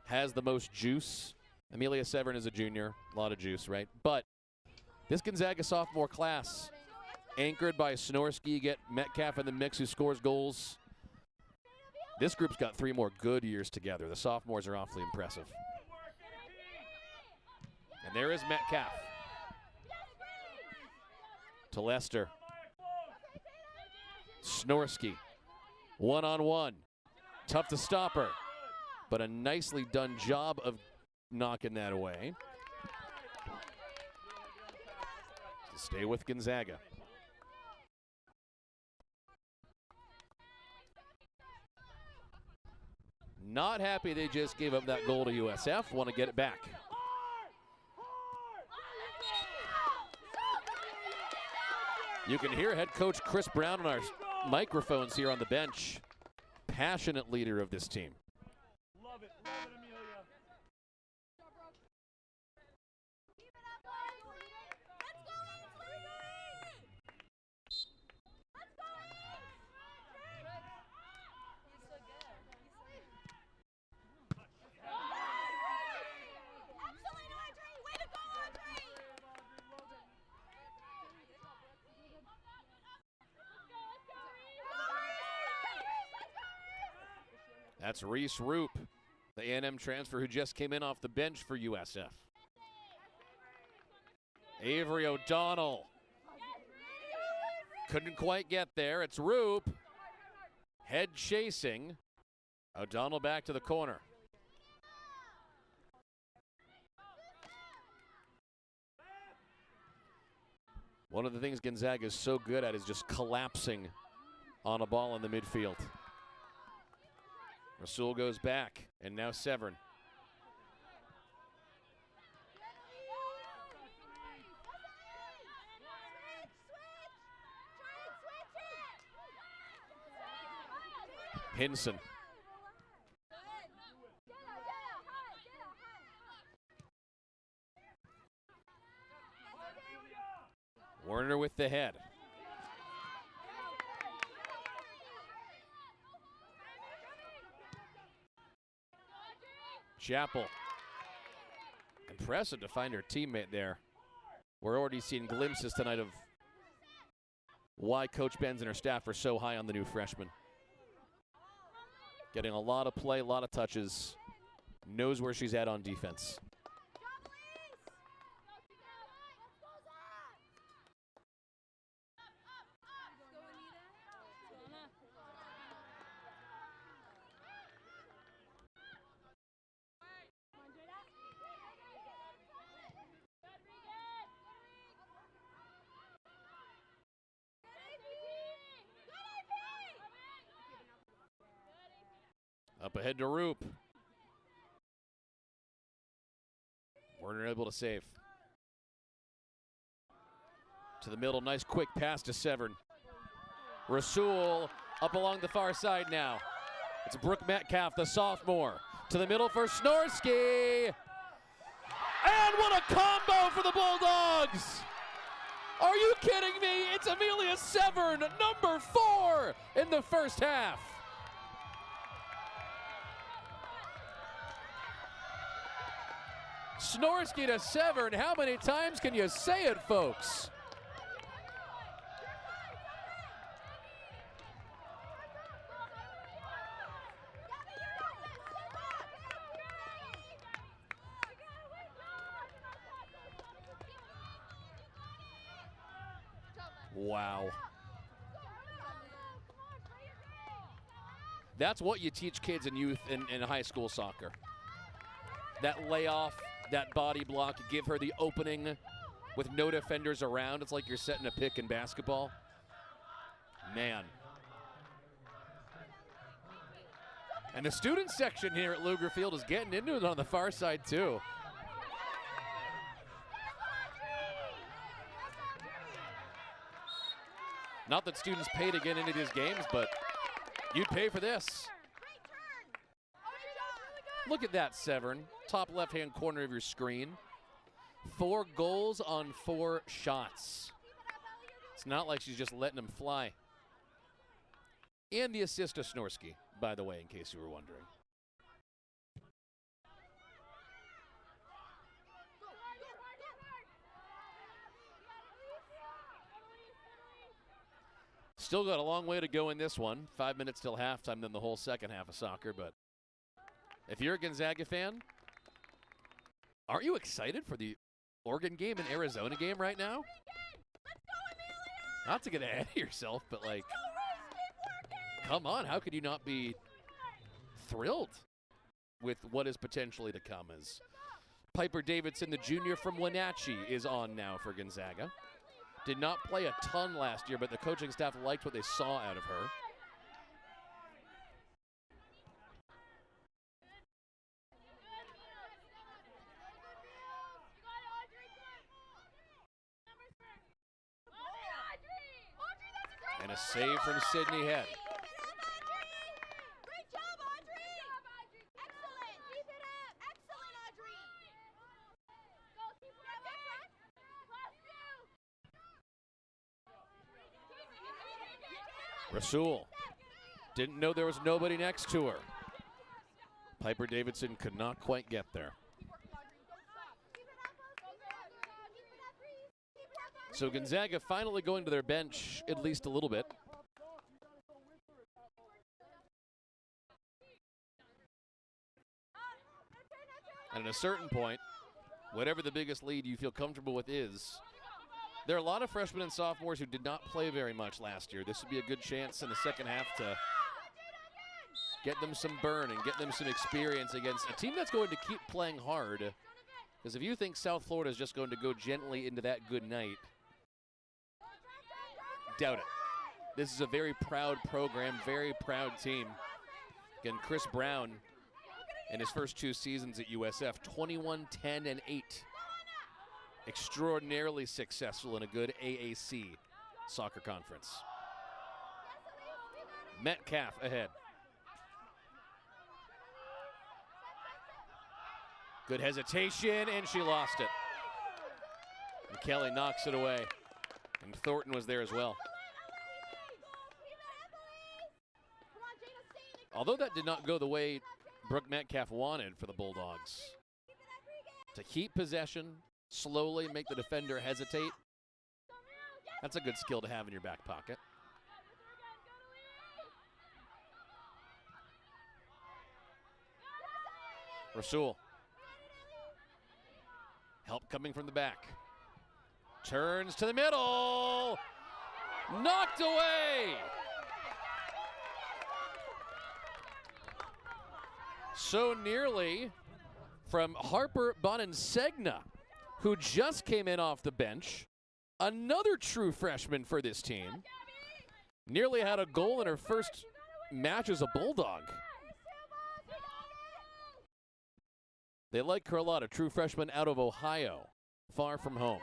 has the most juice. Amelia Severn is a junior, a lot of juice, right? But this Gonzaga sophomore class, anchored by Snorsky, you get Metcalf in the mix who scores goals. This group's got 3 more good years together. The sophomores are awfully impressive. And there is Metcalf. To Lester. Snorsky. 1-on-1. Tough to stop her. But a nicely done job of knocking that away. To stay with Gonzaga. Not happy they just gave up that goal to USF. Want to get it back. You can hear head coach Chris Brown on our microphones here on the bench. Passionate leader of this team. Love it, Amelia. That's Reese Roop, the A&M transfer who just came in off the bench for USF. Avery O'Donnell couldn't quite get there. It's Roop, head chasing. O'Donnell back to the corner. One of the things Gonzaga is so good at is just collapsing on a ball in the midfield. Rasul goes back, and now Severn. Hinson. Werner with the head. Chappell. Impressive to find her teammate there. We're already seeing glimpses tonight of why Coach Benz and her staff are so high on the new freshman. Getting a lot of play, a lot of touches. Knows where she's at on defense. Up ahead to Roop. Werner able to save. To the middle, nice quick pass to Severn. Rasul up along the far side now. It's Brooke Metcalf, the sophomore. To the middle for Snorsky. And what a combo for the Bulldogs! Are you kidding me? It's Amelia Severn, number 4 in the first half. Snorsky to Severn. How many times can you say it, folks? Wow. That's what you teach kids in youth in high school soccer. That layoff, that body block, give her the opening with no defenders around. It's like you're setting a pick in basketball. Man. And the student section here at Luger Field is getting into it on the far side too. Not that students pay to get into these games, but you'd pay for this. Look at that, Severn. Top left-hand corner of your screen. 4 goals on 4 shots. It's not like she's just letting them fly. And the assist to Snorsky, by the way, in case you were wondering. Still got a long way to go in this one. 5 minutes till halftime, then the whole second half of soccer. But if you're a Gonzaga fan, aren't you excited for the Oregon game and Arizona game right now? Not to get ahead of yourself, but like, come on, how could you not be thrilled with what is potentially to come? As Piper Davidson, the junior from Wenatchee, is on now for Gonzaga. Did not play a ton last year, but the coaching staff liked what they saw out of her. And a save from Sydney Head. Great job, Audrey! Excellent! Keep it up! Excellent, Audrey! Go, keep it up, Rasul didn't know there was nobody next to her. Piper Davidson could not quite get there. So Gonzaga finally going to their bench at least a little bit. And at a certain point, whatever the biggest lead you feel comfortable with is, there are a lot of freshmen and sophomores who did not play very much last year. This would be a good chance in the second half to get them some burn and get them some experience against a team that's going to keep playing hard. Because if you think South Florida is just going to go gently into that good night, doubt it. This is a very proud program, very proud team. Again, Chris Brown in his first 2 seasons at USF, 21-10-8. Extraordinarily successful in a good AAC soccer conference. Metcalf ahead. Good hesitation, and she lost it. And Kelly knocks it away. And Thornton was there as well. Although that did not go the way Brooke Metcalf wanted for the Bulldogs. To keep possession, slowly make the defender hesitate. That's a good skill to have in your back pocket. Rasul. Help coming from the back. Turns to the middle. Knocked away. So nearly from Harper Bonensegna, who just came in off the bench. Another true freshman for this team. Nearly had a goal in her first match as a Bulldog. They like her a lot, a true freshman out of Ohio, far from home.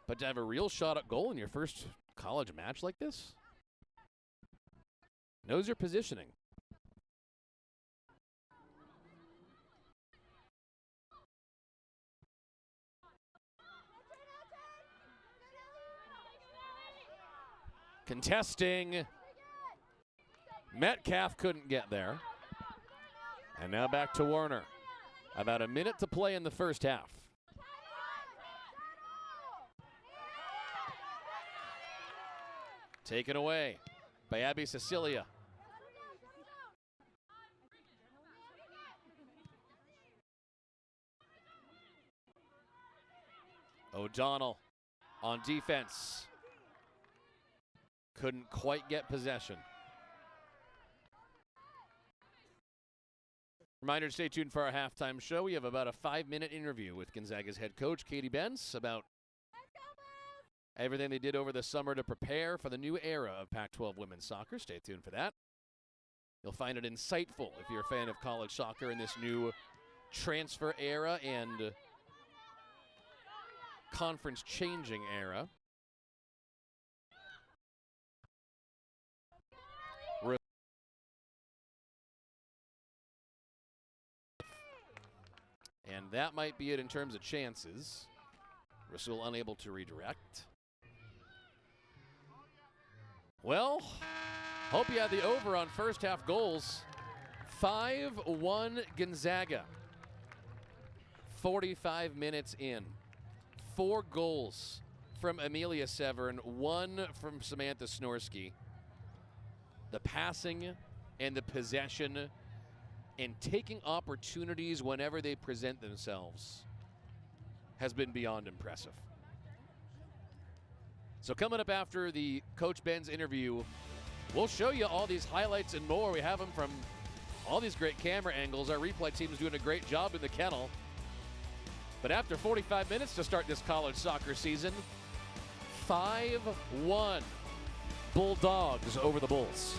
But to have a real shot at goal in your first college match like this? Knows your positioning. Contesting. Metcalf couldn't get there. And now back to Warner. About a minute to play in the first half. Taken away by Abby Cecilia. O'Donnell on defense. Couldn't quite get possession. Reminder to stay tuned for our halftime show. We have about a 5-minute interview with Gonzaga's head coach, Katie Benz, about everything they did over the summer to prepare for the new era of Pac-12 women's soccer. Stay tuned for that. You'll find it insightful if you're a fan of college soccer in this new transfer era and conference changing era. And that might be it in terms of chances. Rasul unable to redirect. Well, hope you had the over on first half goals. 5-1 Gonzaga. 45 minutes in. 4 goals from Amelia Severin, 1 from Samantha Snorsky. The passing and the possession and taking opportunities whenever they present themselves has been beyond impressive. So coming up after the Coach Ben's interview, we'll show you all these highlights and more. We have them from all these great camera angles. Our replay team is doing a great job in the kennel. But after 45 minutes to start this college soccer season, 5-1 Bulldogs over the Bulls.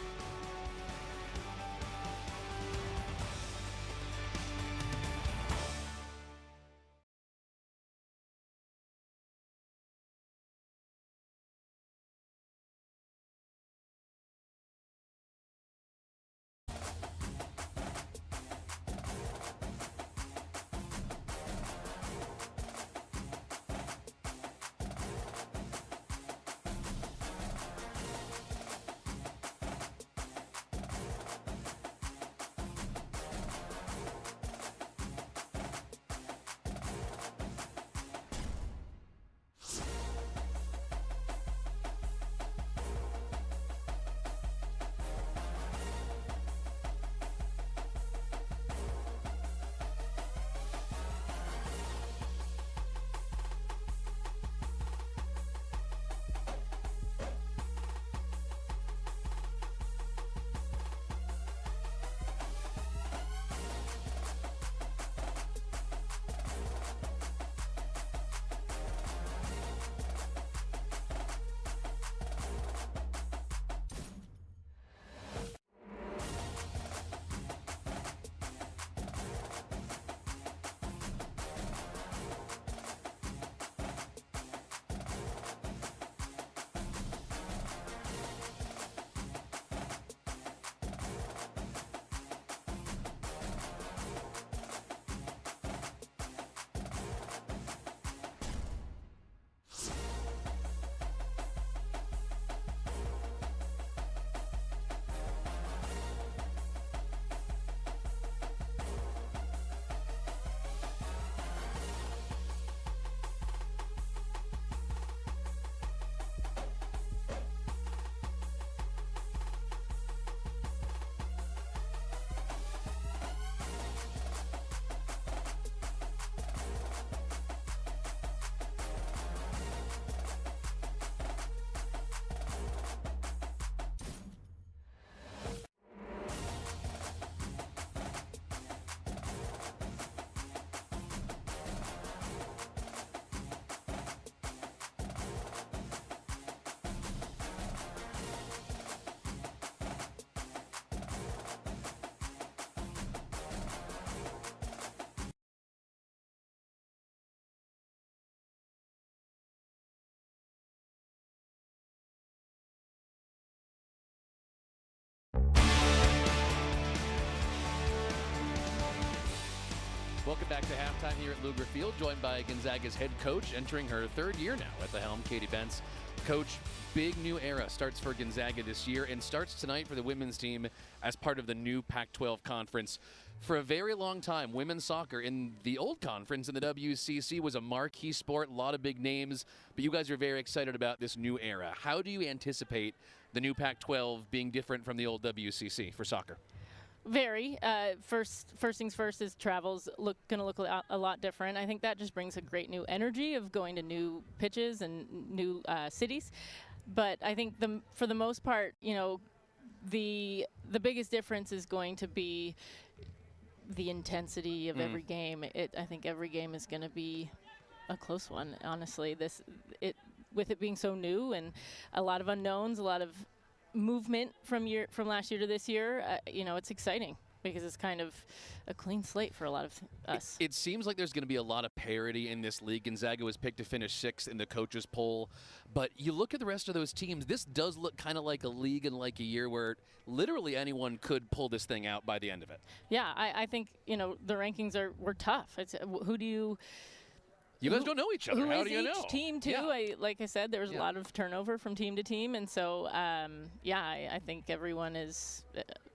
Welcome back to halftime here at Luger Field, joined by Gonzaga's head coach, entering her third year now at the helm, Katie Bentz. Coach, big new era starts for Gonzaga this year and starts tonight for the women's team as part of the new Pac-12 conference. For a very long time, women's soccer in the old conference in the WCC was a marquee sport, a lot of big names, but you guys are very excited about this new era. How do you anticipate the new Pac-12 being different from the old WCC for soccer? Very. First things first is travel's going to look a lot different. I think that just brings a great new energy of going to new pitches and new cities. But I think for the most part, you know, the biggest difference is going to be the intensity of every game. I think every game is going to be a close one. Honestly, with it being so new and a lot of unknowns, a lot of movement from last year to this year, you know, it's exciting because it's kind of a clean slate for a lot of us. It seems like there's going to be a lot of parity in this league. Gonzaga was picked to finish 6th in the coaches poll, but you look at the rest of those teams, this does look kind of like a league and like a year where literally anyone could pull this thing out by the end of it. Yeah, I think, you know, the rankings were tough. It's who do you... You guys don't know each other. How do you know? Each team, too. Yeah. Like I said, there was a lot of turnover from team to team. And so, I think everyone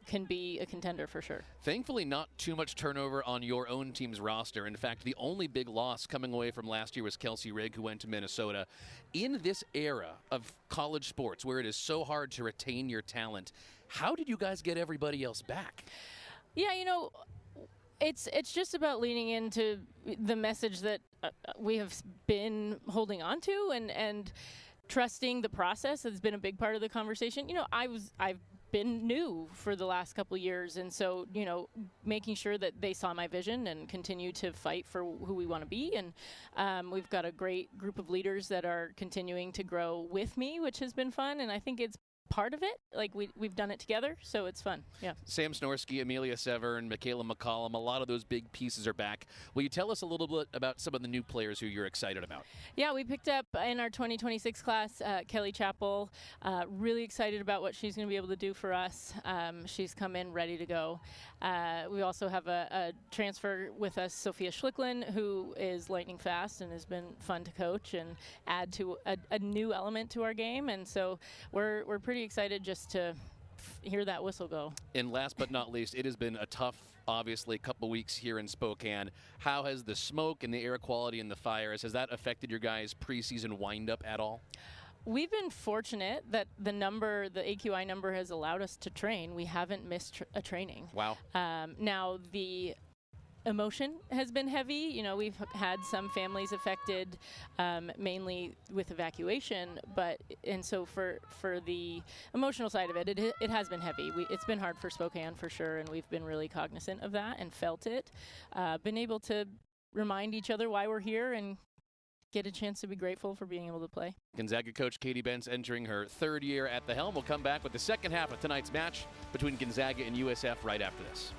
can be a contender for sure. Thankfully, not too much turnover on your own team's roster. In fact, the only big loss coming away from last year was Kelsey Rigg, who went to Minnesota. In this era of college sports where it is so hard to retain your talent, how did you guys get everybody else back? Yeah, you know, it's just about leaning into the message that we have been holding on to and trusting the process has been a big part of the conversation. You know, I've been new for the last couple of years, and so, you know, making sure that they saw my vision and continue to fight for who we want to be. And we've got a great group of leaders that are continuing to grow with me, which has been fun, and I think it's part of it. Like we've done it together, so it's fun. Yeah. Sam Snorsky, Amelia Severn, Michaela McCollum, a lot of those big pieces are back. Will you tell us a little bit about some of the new players who you're excited about? Yeah, we picked up in our 2026 class Kelly Chappell. Really excited about what she's going to be able to do for us. She's come in ready to go. We also have a transfer with us, Sophia Schlicklin, who is lightning fast and has been fun to coach and add to a new element to our game. And so we're pretty excited just to hear that whistle go. And last but not least, it has been a tough, obviously, couple weeks here in Spokane. How has the smoke and the air quality and the fires, has that affected your guys' preseason windup at all? We've been fortunate that the AQI number has allowed us to train. We haven't missed a training. Wow. Now, the emotion has been heavy. You know, we've had some families affected, mainly with evacuation, and so for the emotional side of it, it has been heavy. It's been hard for Spokane for sure, and we've been really cognizant of that and felt it. Been able to remind each other why we're here and get a chance to be grateful for being able to play. Gonzaga coach Katie Bentz entering her third year at the helm. We'll come back with the second half of tonight's match between Gonzaga and USF right after this.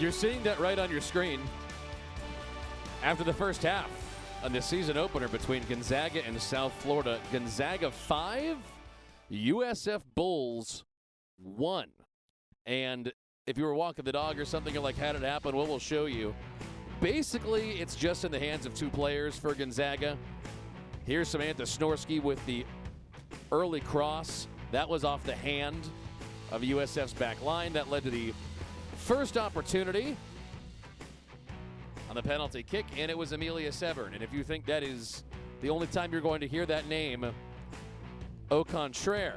You're seeing that right on your screen. After the first half on the season opener between Gonzaga and South Florida, Gonzaga 5, USF Bulls 1. And if you were walking the dog or something, you're like, how did it happen? Well, we'll show you. Basically, it's just in the hands of two players for Gonzaga. Here's Samantha Snorsky with the early cross. That was off the hand of USF's back line. That led to the first opportunity on the penalty kick, and it was Amelia Severn. And if you think that is the only time you're going to hear that name, au contraire.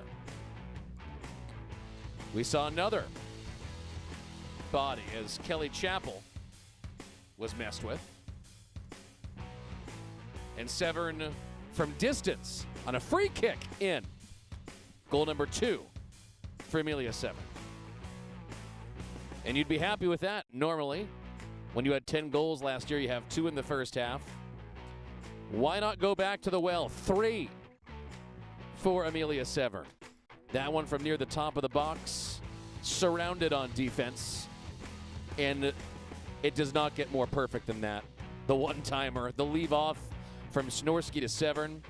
We saw another body as Kelly Chappell was messed with. And Severn from distance on a free kick in. Goal number 2 for Amelia Severn. And you'd be happy with that normally. When you had 10 goals last year, you have 2 in the first half. Why not go back to the well? 3 for Amelia Severn. That one from near the top of the box, surrounded on defense. And it does not get more perfect than that. The one-timer, the leave-off from Snorsky to Severn.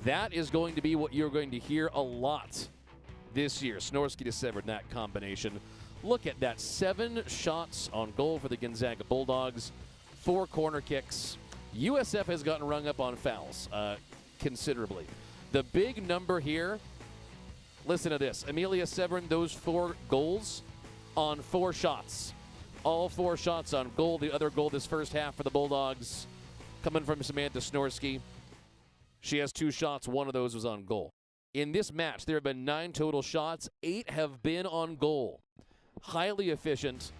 That is going to be what you're going to hear a lot this year. Snorsky to Severn, that combination. Look at that, 7 shots on goal for the Gonzaga Bulldogs, 4 corner kicks. USF has gotten rung up on fouls considerably. The big number here, listen to this. Amelia Severn, those 4 goals on 4 shots. All 4 shots on goal. The other goal this first half for the Bulldogs coming from Samantha Snorsky. She has 2 shots. 1 of those was on goal. In this match, there have been 9 total shots. 8 have been on goal. Highly efficient,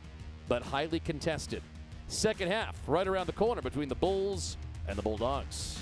but highly contested. Second half, right around the corner between the Bulls and the Bulldogs.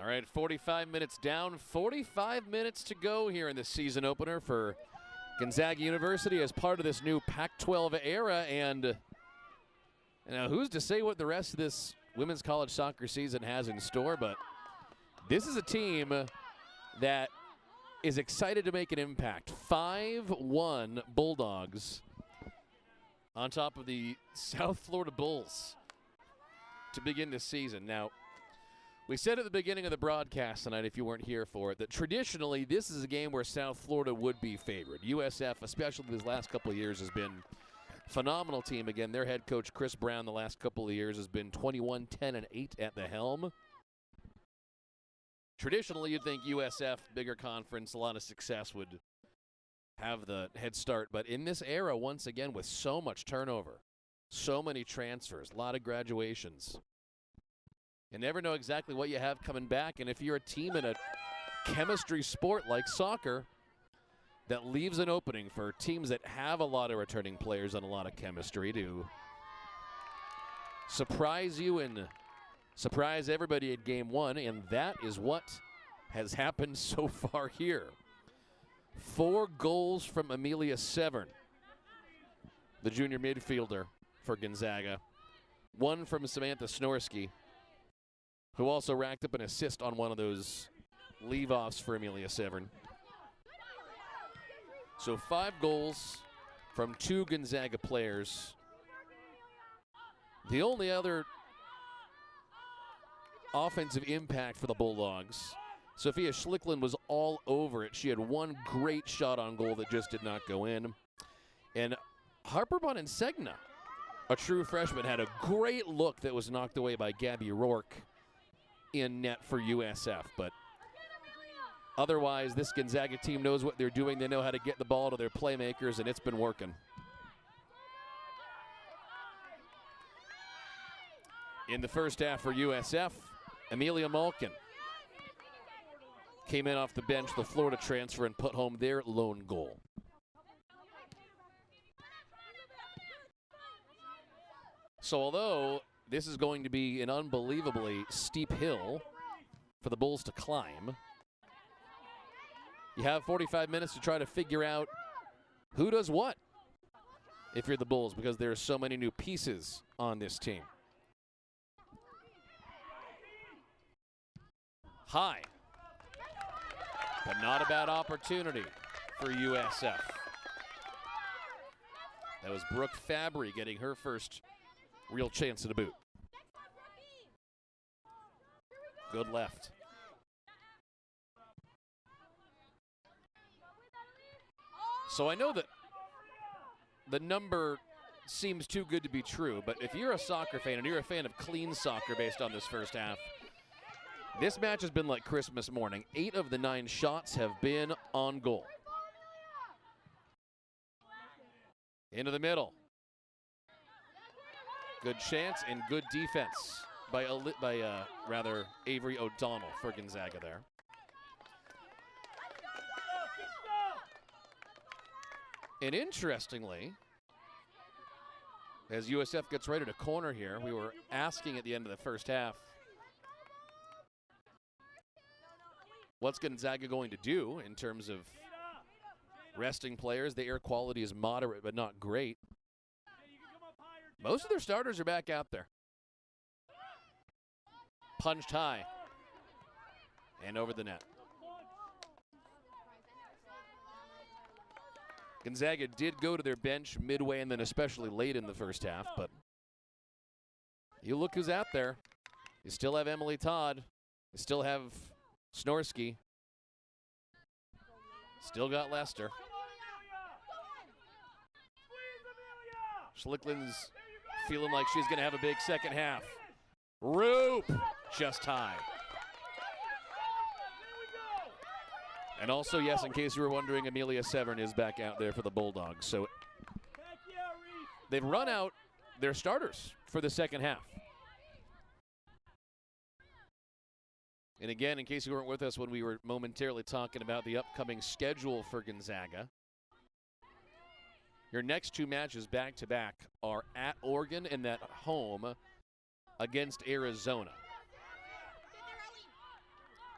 All right, 45 minutes down, 45 minutes to go here in the season opener for Gonzaga University as part of this new Pac-12 era. And you know, who's to say what the rest of this women's college soccer season has in store, but this is a team that is excited to make an impact. 5-1 Bulldogs on top of the South Florida Bulls to begin this season. Now, we said at the beginning of the broadcast tonight, if you weren't here for it, that traditionally this is a game where South Florida would be favored. USF, especially these last couple of years, has been a phenomenal team. Again, their head coach, Chris Brown, the last couple of years has been 21-10-8 at the helm. Traditionally, you'd think USF, bigger conference, a lot of success would have the head start. But in this era, once again, with so much turnover, so many transfers, a lot of graduations, you never know exactly what you have coming back. And if you're a team in a chemistry sport like soccer, that leaves an opening for teams that have a lot of returning players and a lot of chemistry to surprise you and surprise everybody at game one. And that is what has happened so far here. 4 goals from Amelia Severn, the junior midfielder for Gonzaga. 1 from Samantha Snorsky, who also racked up an assist on one of those leave-offs for Amelia Severn. So 5 goals from 2 Gonzaga players. The only other offensive impact for the Bulldogs, Sophia Schlickland was all over it. She had 1 great shot on goal that just did not go in. And Harper Bonensegna, a true freshman, had a great look that was knocked away by Gabby Rourke in net for USF. But otherwise, this Gonzaga team knows what they're doing. They know how to get the ball to their playmakers, and it's been working. In the first half for USF, Amelia Malkin came in off the bench, the Florida transfer, and put home their lone goal. So although this is going to be an unbelievably steep hill for the Bulls to climb, you have 45 minutes to try to figure out who does what if you're the Bulls, because there are so many new pieces on this team. High, but not a bad opportunity for USF. That was Brooke Fabry getting her first real chance at a boot. Good left. So I know that the number seems too good to be true, but if you're a soccer fan and you're a fan of clean soccer based on this first half, this match has been like Christmas morning. 8 of the 9 shots have been on goal. Into the middle. Good chance and good defense by Avery O'Donnell for Gonzaga there. And interestingly, as USF gets ready to corner here, we were asking at the end of the first half, what's Gonzaga going to do in terms of resting players? The air quality is moderate but not great. Most of their starters are back out there. Punched high and over the net. Gonzaga did go to their bench midway and then especially late in the first half, but you look who's out there. You still have Emily Todd. You still have Snorsky. Still got Lester. Schlickland's feeling like she's going to have a big second half. Roop, just high. And also, yes, in case you were wondering, Amelia Severn is back out there for the Bulldogs. So they've run out their starters for the second half. And again, in case you weren't with us when we were momentarily talking about the upcoming schedule for Gonzaga, your next 2 matches back-to-back are at Oregon and at home against Arizona.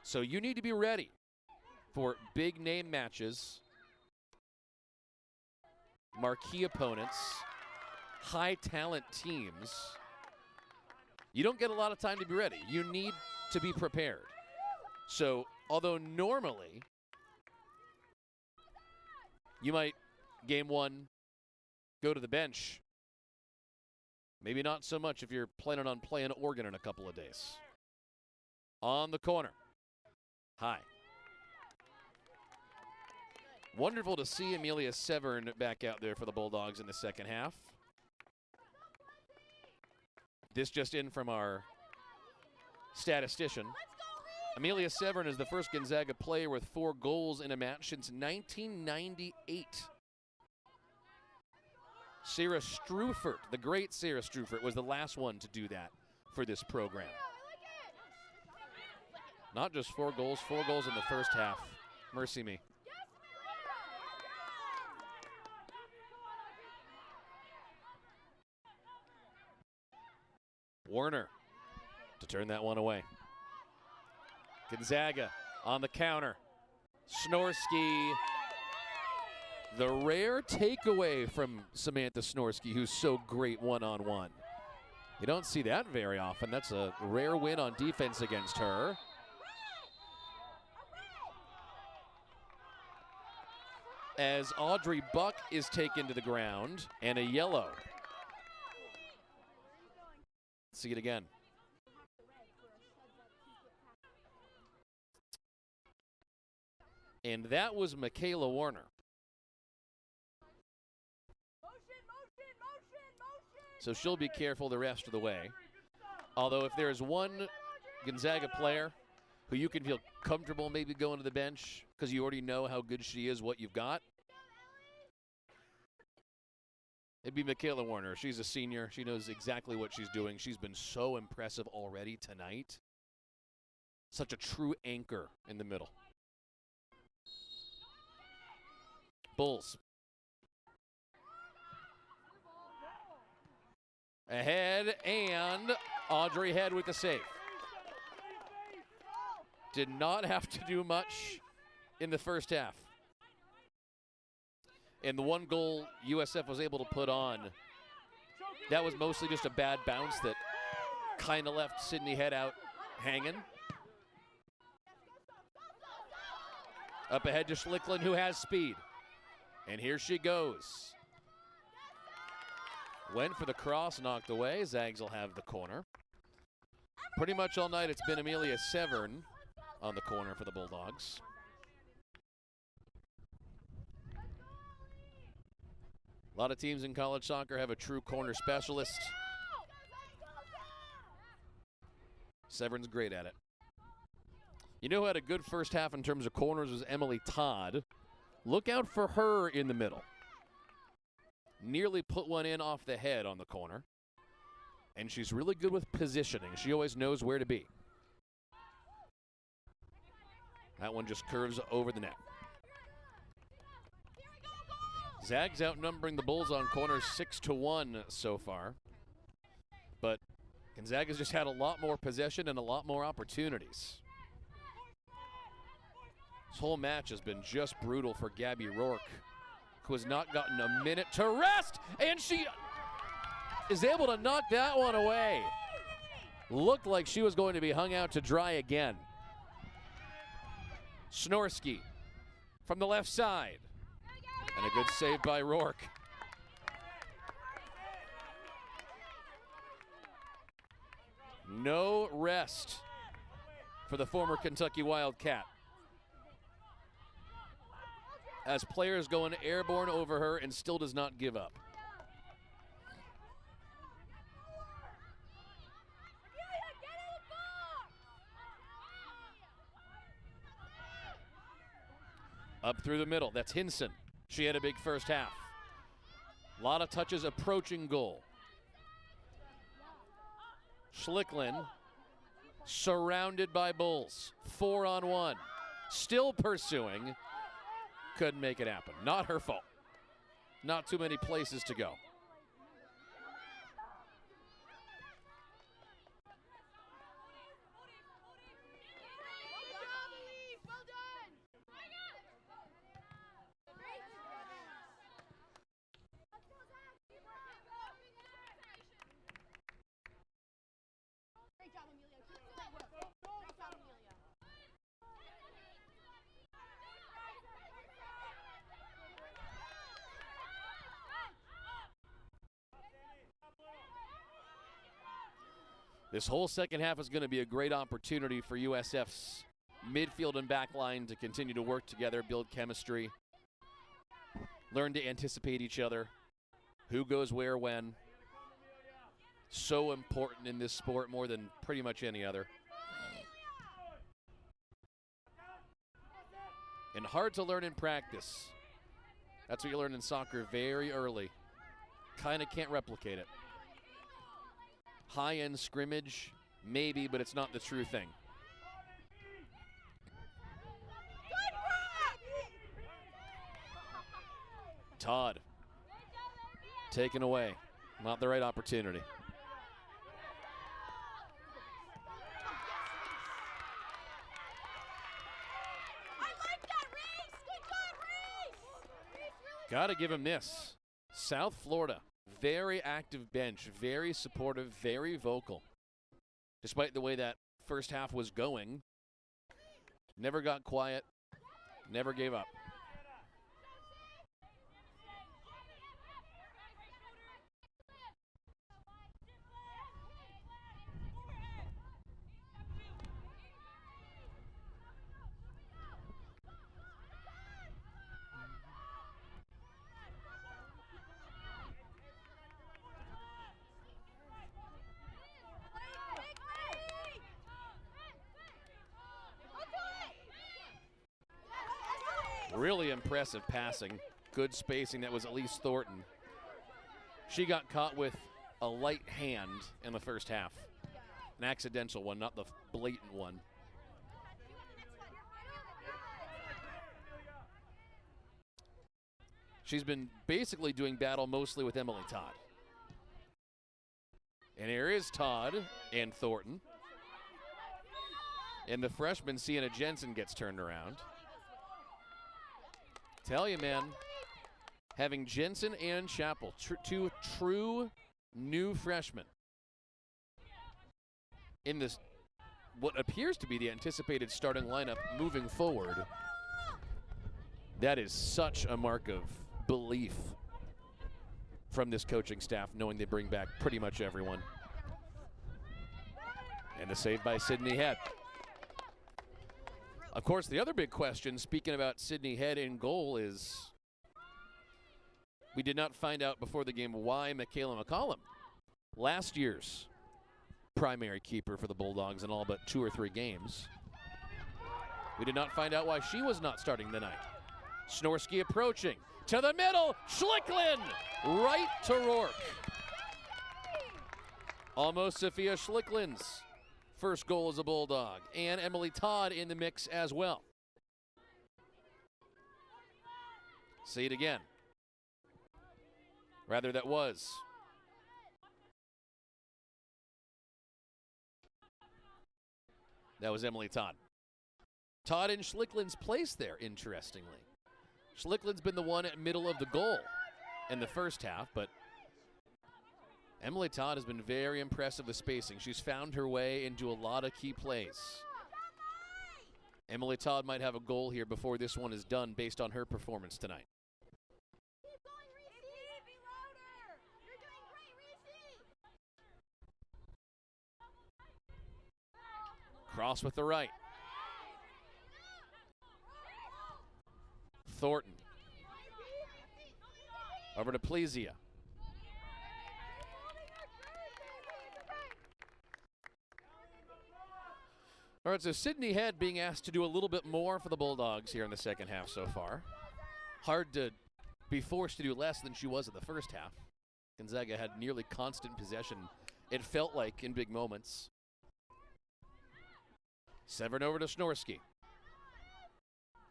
So you need to be ready for big-name matches, marquee opponents, high-talent teams. You don't get a lot of time to be ready. You need to be prepared. So although normally You might, game one, go to the bench. Maybe not so much if you're planning on playing Oregon in a couple of days. On the corner. High. Wonderful to see Amelia Severn back out there for the Bulldogs in the second half. This just in from our statistician. Amelia Severn is the first Gonzaga player with 4 goals in a match since 1998. Sarah Strufert, the great Sarah Strufert, was the last one to do that for this program. Not just 4 goals in the first half. Mercy me. Warner to turn that one away. Gonzaga on the counter. Snorsky. The rare takeaway from Samantha Snorsky, who's so great one-on-one. You don't see that very often. That's a rare win on defense against her. As Audrey Buck is taken to the ground, and a yellow. See it again. And that was Michaela Warner. So she'll be careful the rest of the way. Although if there's one Gonzaga player who you can feel comfortable maybe going to the bench because you already know how good she is, what you've got, it'd be Michaela Warner. She's a senior. She knows exactly what she's doing. She's been so impressive already tonight. Such a true anchor in the middle. Bulls. Ahead, and Audrey Head with the save. Did not have to do much in the first half. And the one goal USF was able to put on, that was mostly just a bad bounce that kind of left Sydney Head out hanging. Up ahead to Schlickland, who has speed. And here she goes. Went for the cross, knocked away. Zags will have the corner. Pretty much all night it's been Amelia Severn on the corner for the Bulldogs. A lot of teams in college soccer have a true corner specialist. Severn's great at it. You know who had a good first half in terms of corners was Emily Todd. Look out for her in the middle. Nearly put one in off the head on the corner. And she's really good with positioning. She always knows where to be. That one just curves over the net. Zags outnumbering the Bulls on corners 6-1 so far. But Gonzaga's just had a lot more possession and a lot more opportunities. This whole match has been just brutal for Gabby Rourke, who has not gotten a minute to rest, and she is able to knock that one away. Looked like she was going to be hung out to dry again. Snorsky from the left side. And a good save by Rourke. No rest for the former Kentucky Wildcat, as players going airborne over her and still does not give up. Up through the middle, that's Hinson. She had a big first half. A lot of touches approaching goal. Schlickland surrounded by Bulls. 4-on-1. Still pursuing. Couldn't make it happen. Not her fault. Not too many places to go. This whole second half is going to be a great opportunity for USF's midfield and back line to continue to work together, build chemistry, learn to anticipate each other, who goes where when. So important in this sport more than pretty much any other. And hard to learn in practice. That's what you learn in soccer very early. Kind of can't replicate it. High-end scrimmage, maybe, but it's not the true thing. Todd, taken away. Not the right opportunity. Got to give him this. South Florida, very active bench, very supportive, very vocal. Despite the way that first half was going, never got quiet, never gave up. Really impressive passing. Good spacing. That was Elise Thornton. She got caught with a light hand in the first half. An accidental one, not the blatant one. She's been basically doing battle mostly with Emily Todd. And here is Todd and Thornton. And the freshman Sienna Jensen gets turned around. Tell you, man, having Jensen and Chappell, two true new freshmen in this, what appears to be the anticipated starting lineup moving forward, that is such a mark of belief from this coaching staff, knowing they bring back pretty much everyone. And the save by Sydney Head. Of course, the other big question, speaking about Sydney Head in goal, is we did not find out before the game why Michaela McCollum, last year's primary keeper for the Bulldogs in all but 2 or 3 games, we did not find out why she was not starting tonight. Snorsky approaching to the middle, Schlicklin right to Rourke. Almost Sophia Schlicklin's first goal as a Bulldog, and Emily Todd in the mix as well. See it again. Rather, that was. That was Emily Todd. Todd in Schlicklin's place there, interestingly. Schlicklin's been the one at middle of the goal in the first half, but Emily Todd has been very impressive with spacing. She's found her way into a lot of key plays. Emily Todd might have a goal here before this one is done based on her performance tonight. Cross with the right. Thornton. Over to Plesia. All right, so Sydney Head being asked to do a little bit more for the Bulldogs here in the second half so far. Hard to be forced to do less than she was in the first half. Gonzaga had nearly constant possession, it felt like, in big moments. Severn over to Snorsky.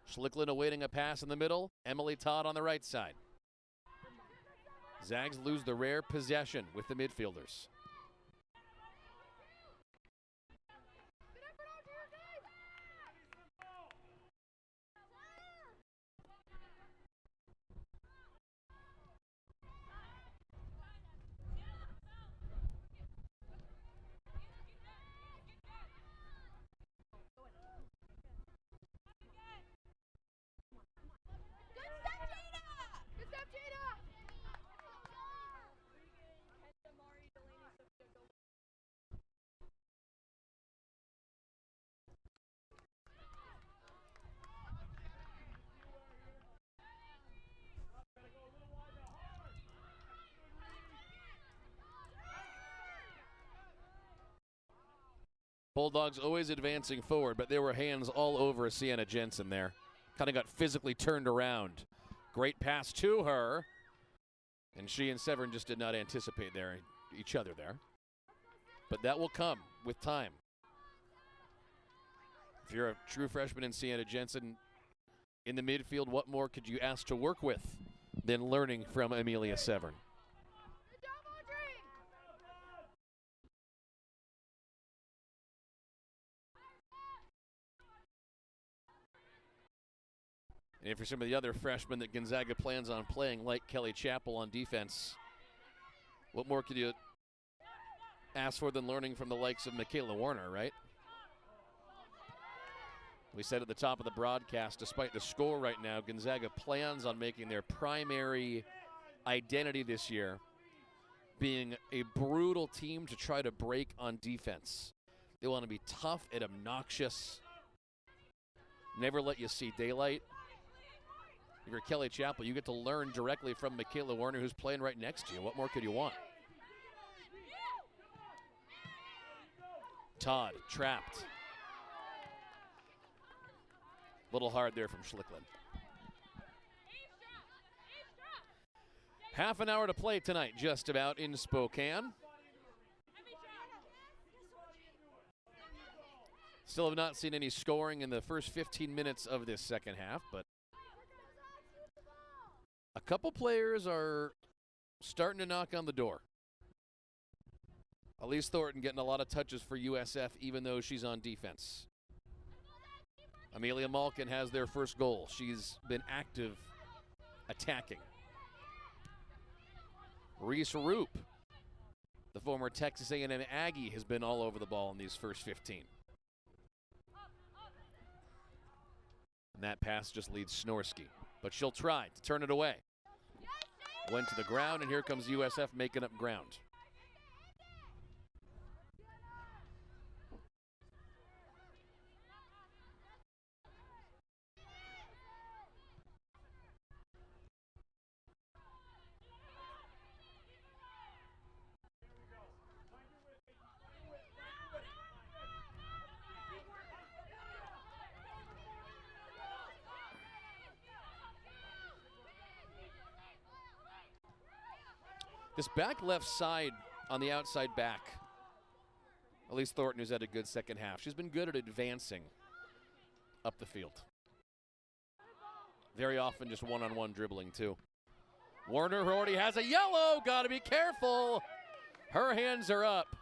Schlicklin awaiting a pass in the middle. Emily Todd on the right side. Zags lose the rare possession with the midfielders. Bulldogs always advancing forward, but there were hands all over Sienna Jensen there. Kind of got physically turned around. Great pass to her. And she and Severn just did not anticipate each other there. But that will come with time. If you're a true freshman in Sienna Jensen in the midfield, what more could you ask to work with than learning from Amelia Severn? And for some of the other freshmen that Gonzaga plans on playing, like Kelly Chappell on defense, what more could you ask for than learning from the likes of Michaela Warner, right? We said at the top of the broadcast, despite the score right now, Gonzaga plans on making their primary identity this year being a brutal team to try to break on defense. They want to be tough and obnoxious, never let you see daylight. If you're Kelly Chappell, you get to learn directly from Michaela Warner, who's playing right next to you. What more could you want? Todd, trapped. Little hard there from Schlickland. Half an hour to play tonight, just about, in Spokane. Still have not seen any scoring in the first 15 minutes of this second half, but a couple players are starting to knock on the door. Elise Thornton getting a lot of touches for USF, even though she's on defense. Amelia Malkin has their first goal. She's been active attacking. Reese Roop, the former Texas A&M Aggie, has been all over the ball in these first 15. And that pass just leads Snorsky. But she'll try to turn it away. Went to the ground, and here comes USF making up ground. This back left side on the outside back, Elise Thornton, who's had a good second half. She's been good at advancing up the field. Very often just one-on-one dribbling, too. Warner, who already has a yellow, got to be careful. Her hands are up.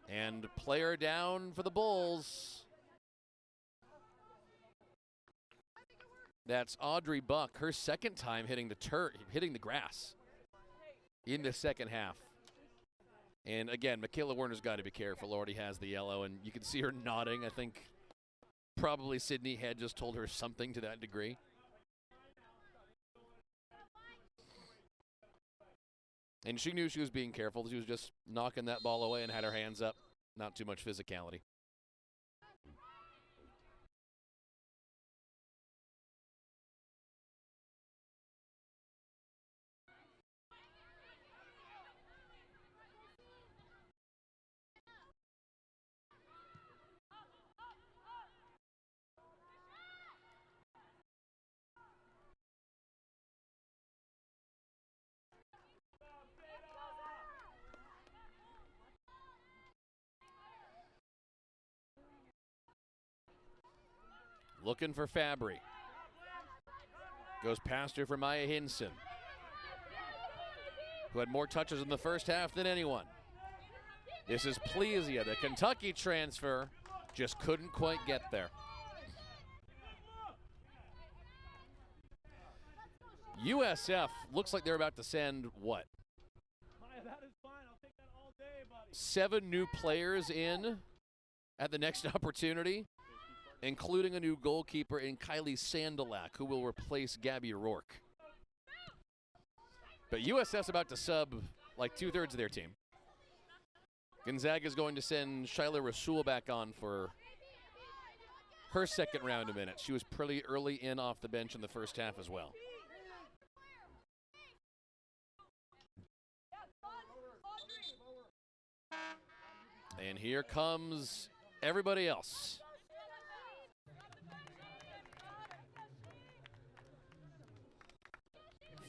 And player down for the Bulls. That's Audrey Buck, her second time hitting the grass in the second half. And again, Michaela Warner's got to be careful. Already has the yellow, and you can see her nodding. I think probably Sydney Head just told her something to that degree. And she knew she was being careful. She was just knocking that ball away and had her hands up. Not too much physicality. Looking for Fabry. Goes past her for Maya Hinson, who had more touches in the first half than anyone. This is Plesia, the Kentucky transfer, just couldn't quite get there. USF looks like they're about to send what? 7 new players in at the next opportunity, including a new goalkeeper in Kylie Sandalak, who will replace Gabby Rourke. But USF's about to sub like 2/3 of their team. Gonzaga's going to send Shyla Rasul back on for her second round of minutes. She was pretty early in off the bench in the first half as well. And here comes everybody else.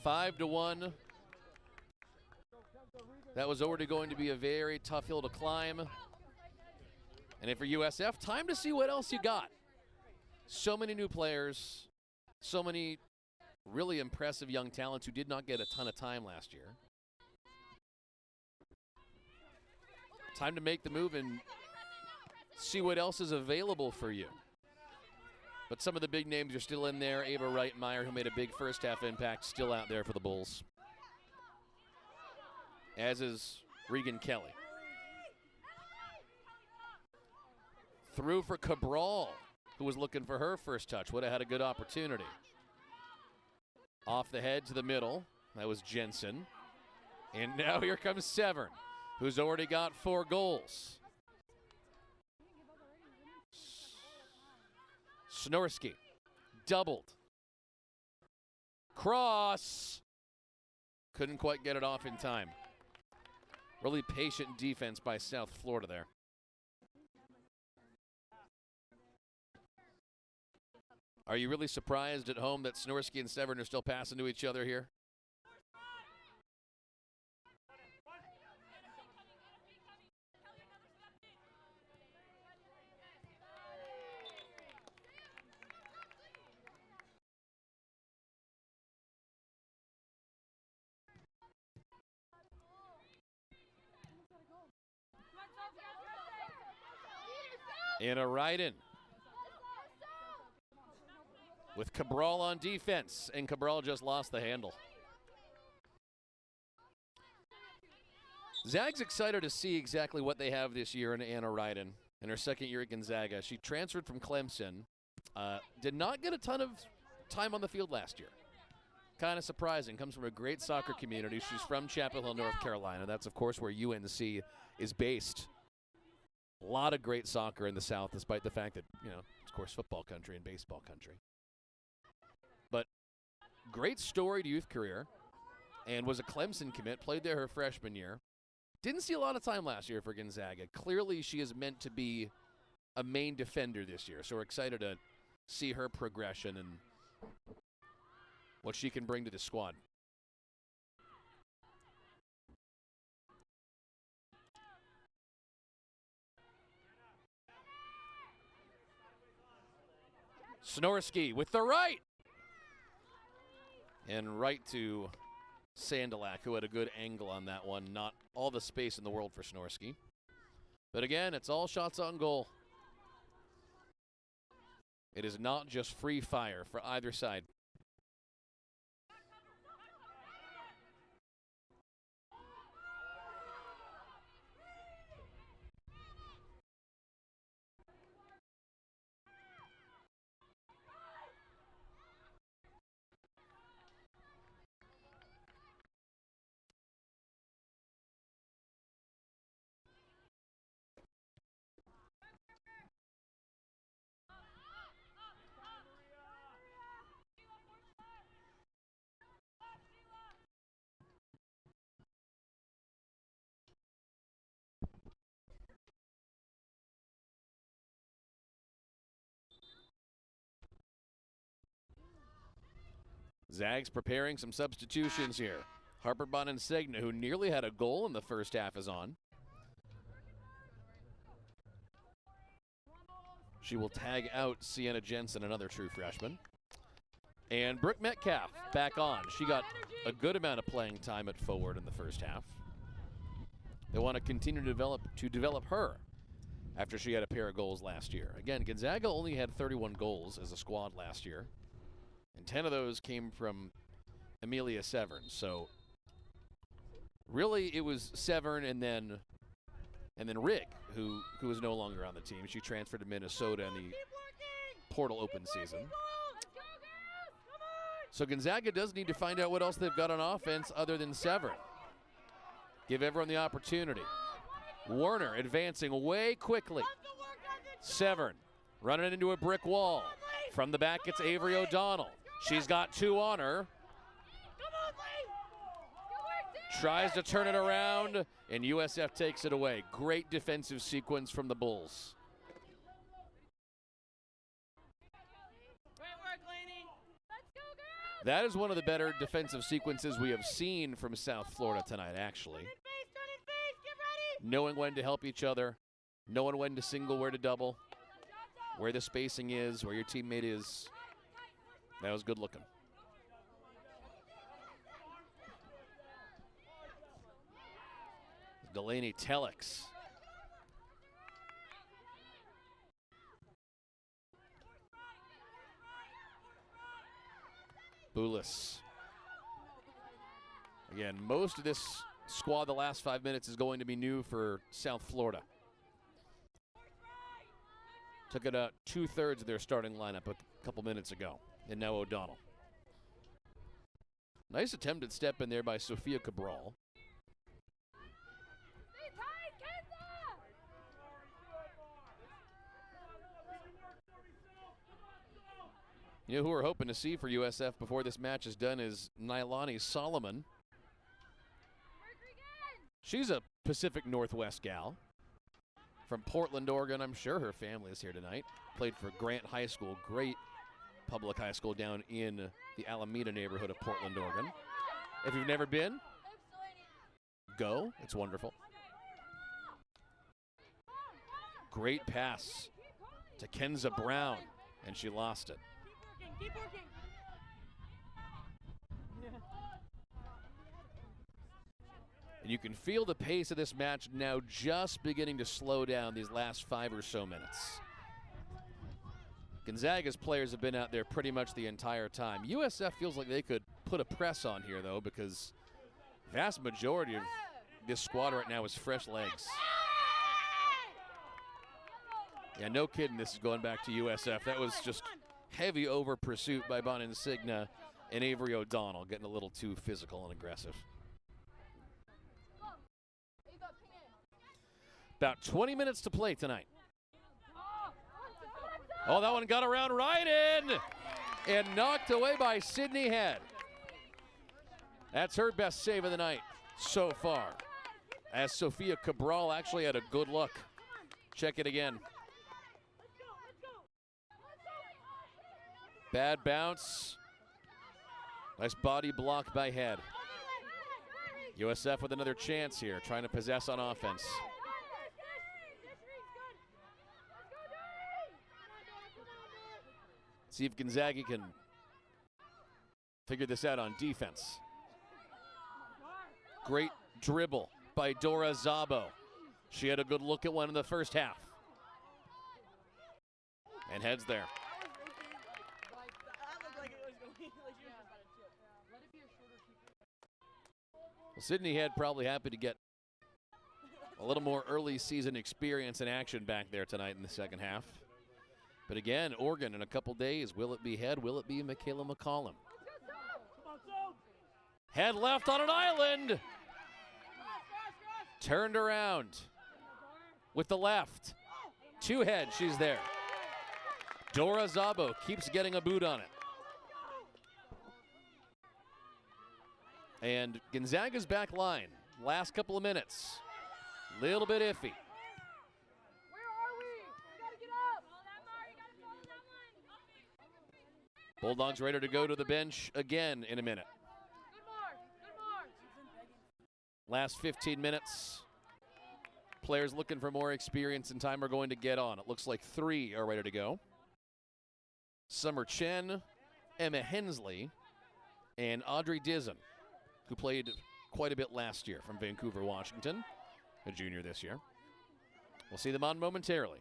Five to 1. That was already going to be a very tough hill to climb. And if for USF, time to see what else you got. So many new players, so many really impressive young talents who did not get a ton of time last year. Time to make the move and see what else is available for you. But some of the big names are still in there. Ava Reitmeyer, who made a big first half impact, still out there for the Bulls. As is Regan Kelly. Through for Cabral, who was looking for her first touch. Would have had a good opportunity. Off the head to the middle. That was Jensen. And now here comes Severn, who's already got 4 goals. Snorsky, doubled. Cross. Couldn't quite get it off in time. Really patient defense by South Florida there. Are you really surprised at home that Snorsky and Severn are still passing to each other here? In a right-in. With Cabral on defense, and Cabral just lost the handle. Zag's excited to see exactly what they have this year in Anna Ryden in her second year at Gonzaga. She transferred from Clemson. Did not get a ton of time on the field last year. Kind of surprising. Comes from a great soccer community. She's from Chapel Hill, North Carolina. That's, of course, where UNC is based. A lot of great soccer in the South, despite the fact that, you know, of course, football country and baseball country. But great storied youth career, and was a Clemson commit, played there her freshman year. Didn't see a lot of time last year for Gonzaga. Clearly she is meant to be a main defender this year, so we're excited to see her progression and what she can bring to the squad. Snorsky with the right. And right to Sandalak, who had a good angle on that one. Not all the space in the world for Snorsky. But again, it's all shots on goal. It is not just free fire for either side. Zags preparing some substitutions here. Harper Bonensegna, who nearly had a goal in the first half, is on. She will tag out Sienna Jensen, another true freshman. And Brooke Metcalf back on. She got a good amount of playing time at forward in the first half. They want to continue to develop her after she had a pair of goals last year. Again, Gonzaga only had 31 goals as a squad last year, and 10 of those came from Amelia Severn. So really it was Severn and then Rigg, who is no longer on the team. She transferred to Minnesota in the portal open season. So Gonzaga does need to find out what else they've got on offense other than Severn. Give everyone the opportunity. Warner advancing way quickly. Severn running it into a brick wall. From the back, it's Avery O'Donnell. She's got 2 on her. Tries to turn it around, and USF takes it away. Great defensive sequence from the Bulls. That is one of the better defensive sequences we have seen from South Florida tonight, actually. Knowing when to help each other, knowing when to single, where to double, where the spacing is, where your teammate is. That was good looking. Delaney Telex. Boulis. Again, most of this squad the last 5 minutes is going to be new for South Florida. Took it out 2/3 of their starting lineup a couple minutes ago. And now O'Donnell. Nice attempted step in there by Sophia Cabral. You know who we're hoping to see for USF before this match is done is Nailani Solomon. She's a Pacific Northwest gal from Portland, Oregon. I'm sure her family is here tonight. Played for Grant High School, great public high school down in the Alameda neighborhood of Portland, Oregon. If you've never been, go. It's wonderful. Great pass to Kenza Brown, and she lost it. Keep working. And you can feel the pace of this match now just beginning to slow down these last 5 or so minutes. Gonzaga's players have been out there pretty much the entire time. USF feels like they could put a press on here, though, because vast majority of this squad right now is fresh legs. Yeah, no kidding, this is going back to USF. That was just heavy over pursuit by Boninsigna and Avery O'Donnell, getting a little too physical and aggressive. About 20 minutes to play tonight. Oh, that one got around right in and knocked away by Sydney Head. That's her best save of the night so far, as Sophia Cabral actually had a good look. Check it again. Bad bounce. Nice body block by Head. USF with another chance here, trying to possess on offense. See if Gonzaga can figure this out on defense. Great dribble by Dora Zabo. She had a good look at one in the first half. And Head's there. Well, Sydney Head probably happy to get a little more early season experience and action back there tonight in the second half. But again, Oregon in a couple days. Will it be Head? Will it be Michaela McCollum? Head left on an island. Turned around with the left. To Head, she's there. Dora Zabo keeps getting a boot on it. And Gonzaga's back line, last couple of minutes, little bit iffy. Bulldogs ready to go to the bench again in a minute. Last 15 minutes. Players looking for more experience and time are going to get on. It looks like 3 are ready to go. Summer Chen, Emma Hensley, and Audrey Dizzen, who played quite a bit last year from Vancouver, Washington, a junior this year. We'll see them on momentarily.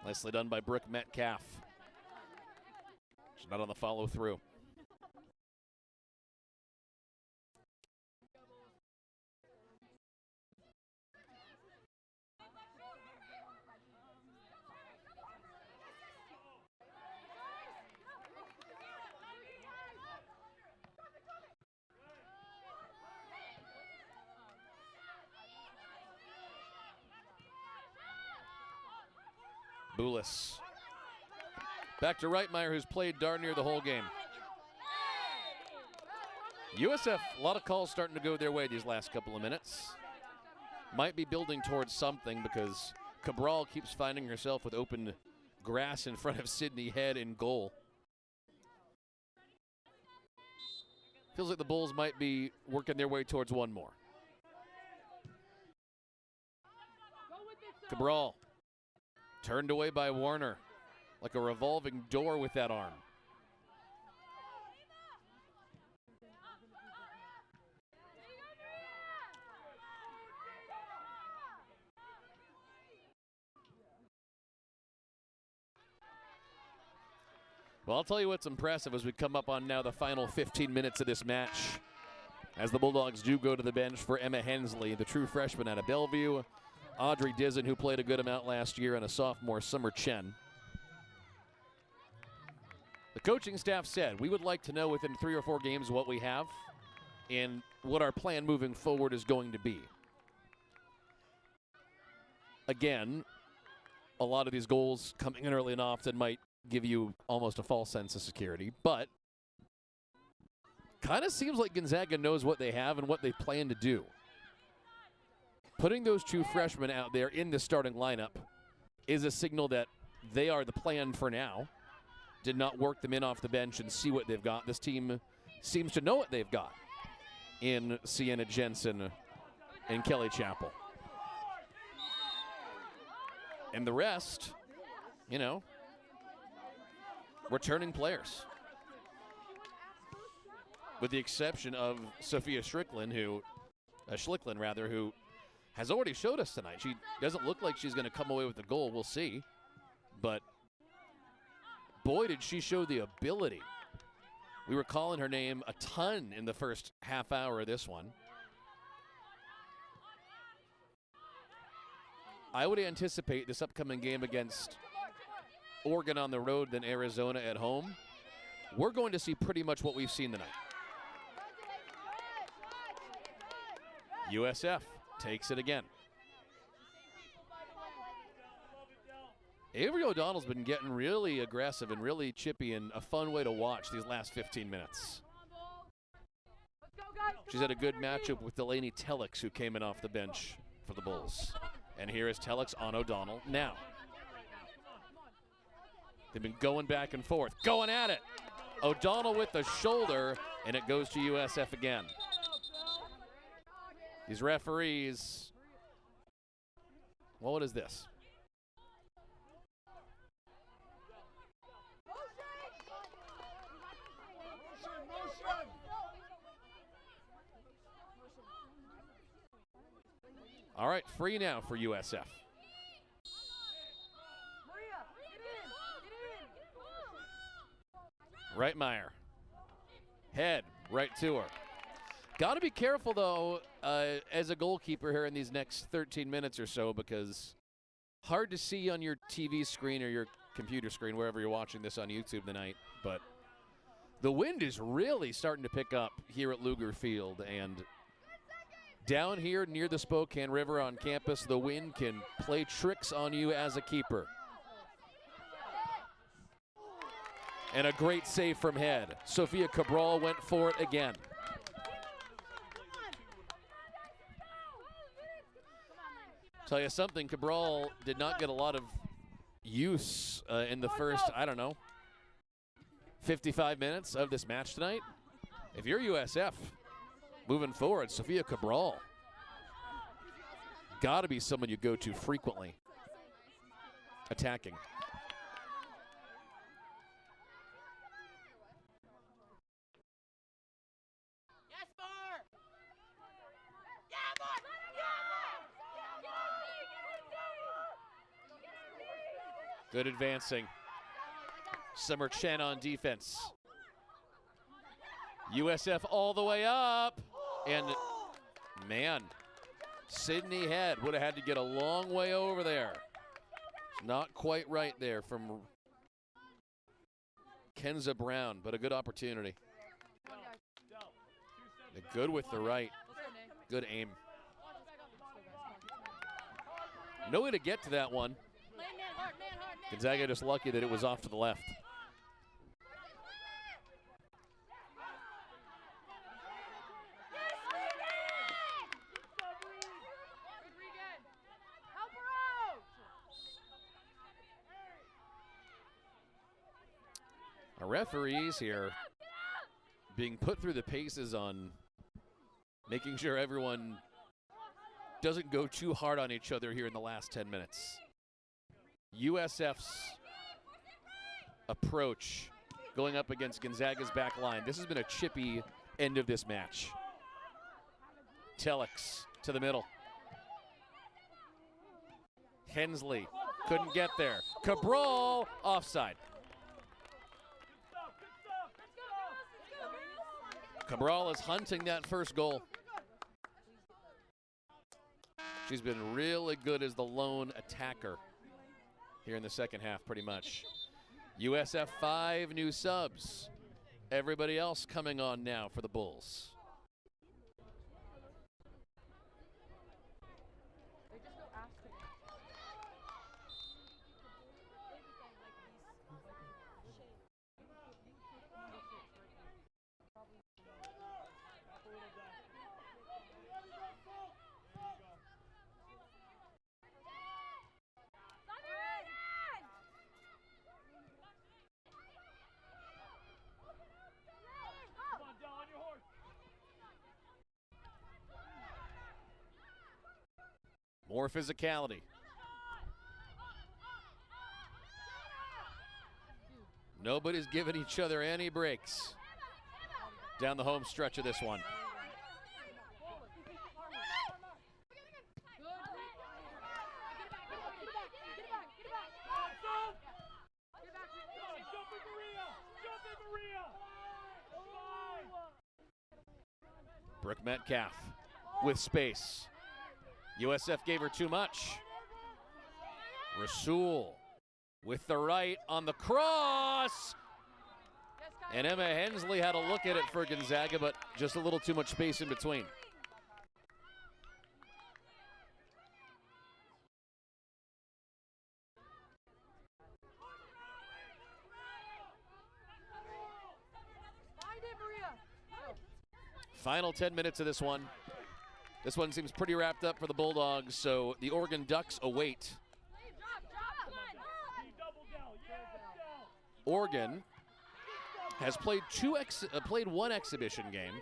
Nicely done by Brooke Metcalf. She's not on the follow through. Boulis. Back to Reitmeyer, who's played darn near the whole game. USF, a lot of calls starting to go their way these last couple of minutes. Might be building towards something because Cabral keeps finding herself with open grass in front of Sydney Head in goal. Feels like the Bulls might be working their way towards one more. Cabral turned away by Warner like a revolving door with that arm. Well, I'll tell you what's impressive as we come up on now the final 15 minutes of this match, as the Bulldogs do go to the bench for Emma Hensley, the true freshman out of Bellevue, Audrey Dizzen, who played a good amount last year, and a sophomore, Summer Chen. The coaching staff said, we would like to know within 3 or 4 games what we have and what our plan moving forward is going to be. Again, a lot of these goals coming in early and often might give you almost a false sense of security, but kind of seems like Gonzaga knows what they have and what they plan to do. Putting those 2 freshmen out there in the starting lineup is a signal that they are the plan for now. Did not work them in off the bench and see what they've got. This team seems to know what they've got in Sienna Jensen and Kelly Chappell. And the rest, you know, returning players. With the exception of Sophia Schlicklin, who has already showed us tonight. She doesn't look like she's going to come away with a goal. We'll see. But boy, did she show the ability. We were calling her name a ton in the first half hour of this one. I would anticipate this upcoming game against Oregon on the road than Arizona at home. We're going to see pretty much what we've seen tonight. USF takes it again. Avery O'Donnell's been getting really aggressive and really chippy and a fun way to watch these last 15 minutes. She's had a good matchup with Delaney Telix, who came in off the bench for the Bulls. And here is Telix on O'Donnell now. They've been going back and forth, going at it. O'Donnell with the shoulder, and it goes to USF again. These referees, well, what is this? All right, free now for USF. Reitmeyer. Head right to her. Got to be careful, though, as a goalkeeper here in these next 13 minutes or so, because hard to see on your TV screen or your computer screen, wherever you're watching this on YouTube tonight, but the wind is really starting to pick up here at Luger Field, and down here near the Spokane River on campus, the wind can play tricks on you as a keeper. And a great save from Head. Sophia Cabral went for it again. Tell you something, Cabral did not get a lot of use in the first, 55 minutes of this match tonight. If you're USF moving forward, Sophia Cabral, got to be someone you go to frequently attacking. Good advancing. Summer Chen on defense. USF all the way up. And, man, Sydney Head would have had to get a long way over there. Not quite right there from Kenza Brown, but a good opportunity. Good with the right. Good aim. No way to get to that one. Gonzaga just lucky that it was off to the left. Our referees here being put through the paces on making sure everyone doesn't go too hard on each other here in the last 10 minutes. USF's approach going up against Gonzaga's back line. This has been a chippy end of this match. Telix to the middle. Hensley couldn't get there. Cabral offside. Cabral is hunting that first goal. She's been really good as the lone attacker here in the second half, pretty much. USF 5 new subs. Everybody else coming on now for the Bulls. More physicality. Nobody's giving each other any breaks down the home stretch of this one. Brooke Metcalf with space. USF gave her too much. Rasul with the right on the cross. And Emma Hensley had a look at it for Gonzaga, but just a little too much space in between. Final 10 minutes of this one. This one seems pretty wrapped up for the Bulldogs, so the Oregon Ducks await. Oregon has played one exhibition game.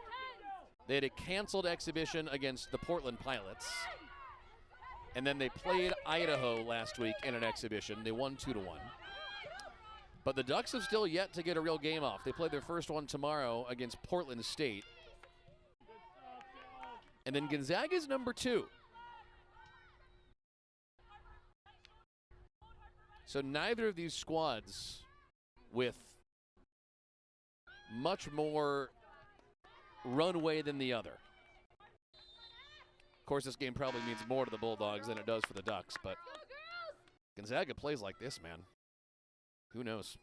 They had a canceled exhibition against the Portland Pilots. And then they played Idaho last week in an exhibition. They won 2-1. But the Ducks have still yet to get a real game off. They play their first one tomorrow against Portland State. And then Gonzaga's number 2. So neither of these squads with much more runway than the other. Of course, this game probably means more to the Bulldogs than it does for the Ducks, but Gonzaga plays like this, man. Who knows?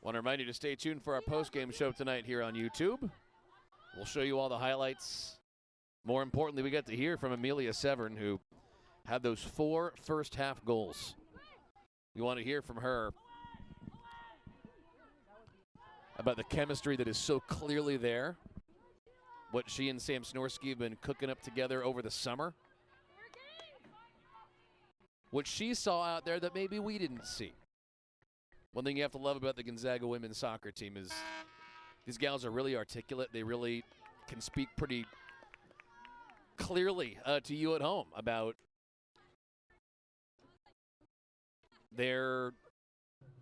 Want to remind you to stay tuned for our post-game show tonight here on YouTube. We'll show you all the highlights. More importantly, we get to hear from Amelia Severn, who had those 4 first-half goals. We want to hear from her about the chemistry that is so clearly there, what she and Sam Snorsky have been cooking up together over the summer, what she saw out there that maybe we didn't see. One thing you have to love about the Gonzaga women's soccer team is these gals are really articulate. They really can speak pretty clearly to you at home about their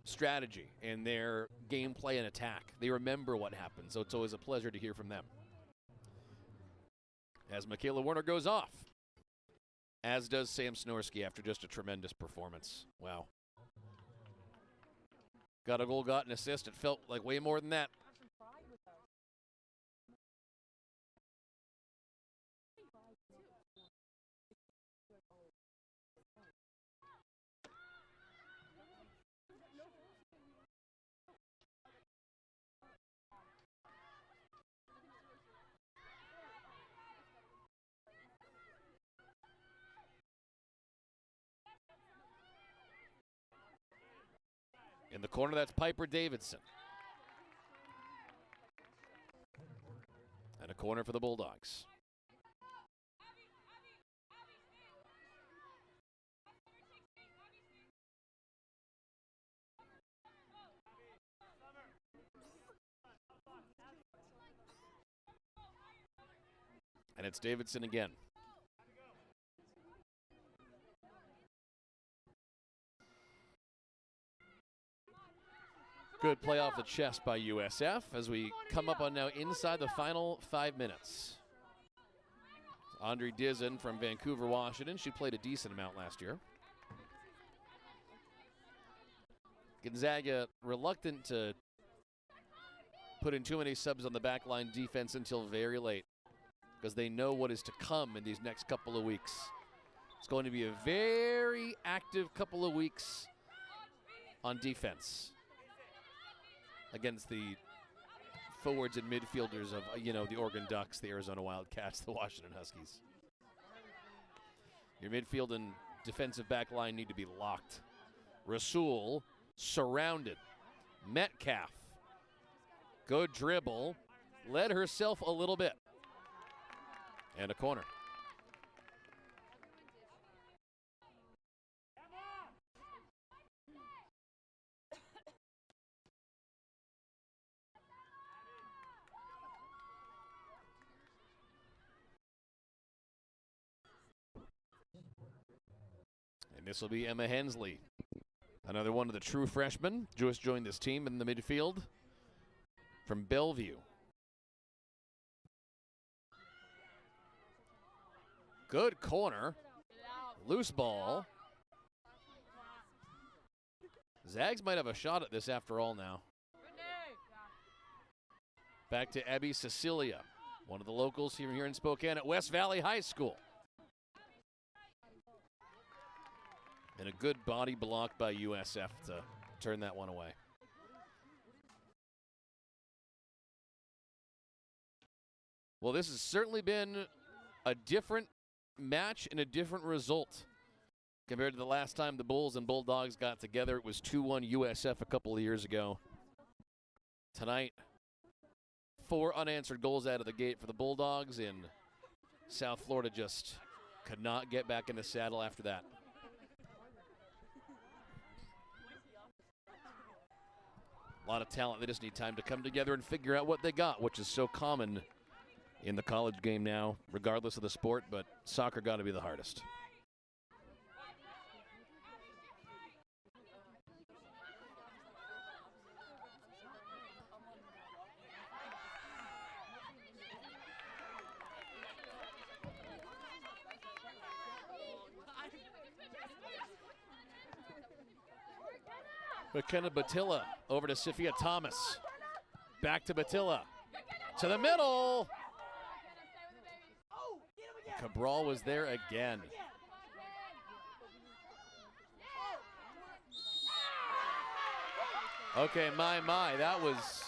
strategy and their gameplay and attack. They remember what happened, so it's always a pleasure to hear from them. As Michaela Werner goes off, as does Sam Snorsky after just a tremendous performance. Wow. Got a goal, got an assist. It felt like way more than that. In the corner, that's Piper Davidson. And a corner for the Bulldogs. And it's Davidson again. Good play off the chest by USF as we come up on now inside the final 5 minutes. Andre Dizzen from Vancouver, Washington. She played a decent amount last year. Gonzaga reluctant to put in too many subs on the backline defense until very late because they know what is to come in these next couple of weeks. It's going to be a very active couple of weeks on defense against the forwards and midfielders of, the Oregon Ducks, the Arizona Wildcats, the Washington Huskies. Your midfield and defensive back line need to be locked. Rasul surrounded. Metcalf, good dribble, led herself a little bit. And a corner. This will be Emma Hensley, another one of the true freshmen. Just joined this team in the midfield from Bellevue. Good corner. Loose ball. Zags might have a shot at this after all now. Back to Abby Cecilia, one of the locals here in Spokane at West Valley High School. And a good body block by USF to turn that one away. Well, this has certainly been a different match and a different result compared to the last time the Bulls and Bulldogs got together. It was 2-1 USF a couple of years ago. Tonight, 4 unanswered goals out of the gate for the Bulldogs, and South Florida just could not get back in the saddle after that. A lot of talent. They just need time to come together and figure out what they got, which is so common in the college game now, regardless of the sport, but soccer got to be the hardest. McKenna Batilla over to Sophia Thomas. Back to Batilla. To the middle. Cabral was there again. Okay, my, that was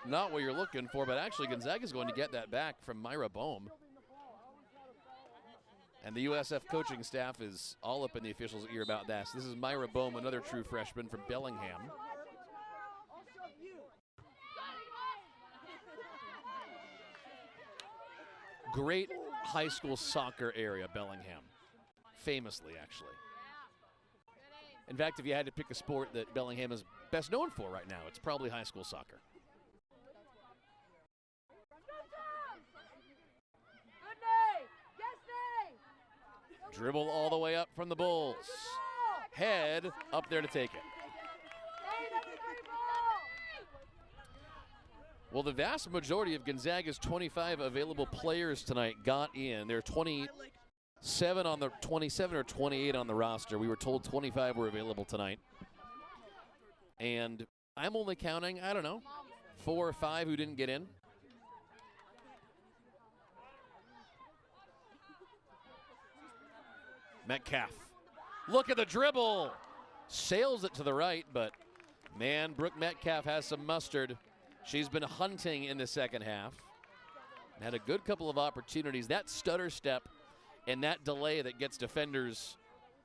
not what you're looking for, but actually Gonzaga's going to get that back from Myra Bohm. And the USF coaching staff is all up in the officials' ear about that. So this is Myra Bohm, another true freshman from Bellingham. Great high school soccer area, Bellingham. Famously, actually. In fact, if you had to pick a sport that Bellingham is best known for right now, it's probably high school soccer. Dribble all the way up from the Bulls. Head up there to take it. Well, the vast majority of Gonzaga's 25 available players tonight got in. There are 27 or 28 on the roster. We were told 25 were available tonight. And I'm only counting, I don't know, 4 or 5 who didn't get in. Metcalf. Look at the dribble. Sails it to the right, but man, Brooke Metcalf has some mustard. She's been hunting in the second half. Had a good couple of opportunities. That stutter step and that delay that gets defenders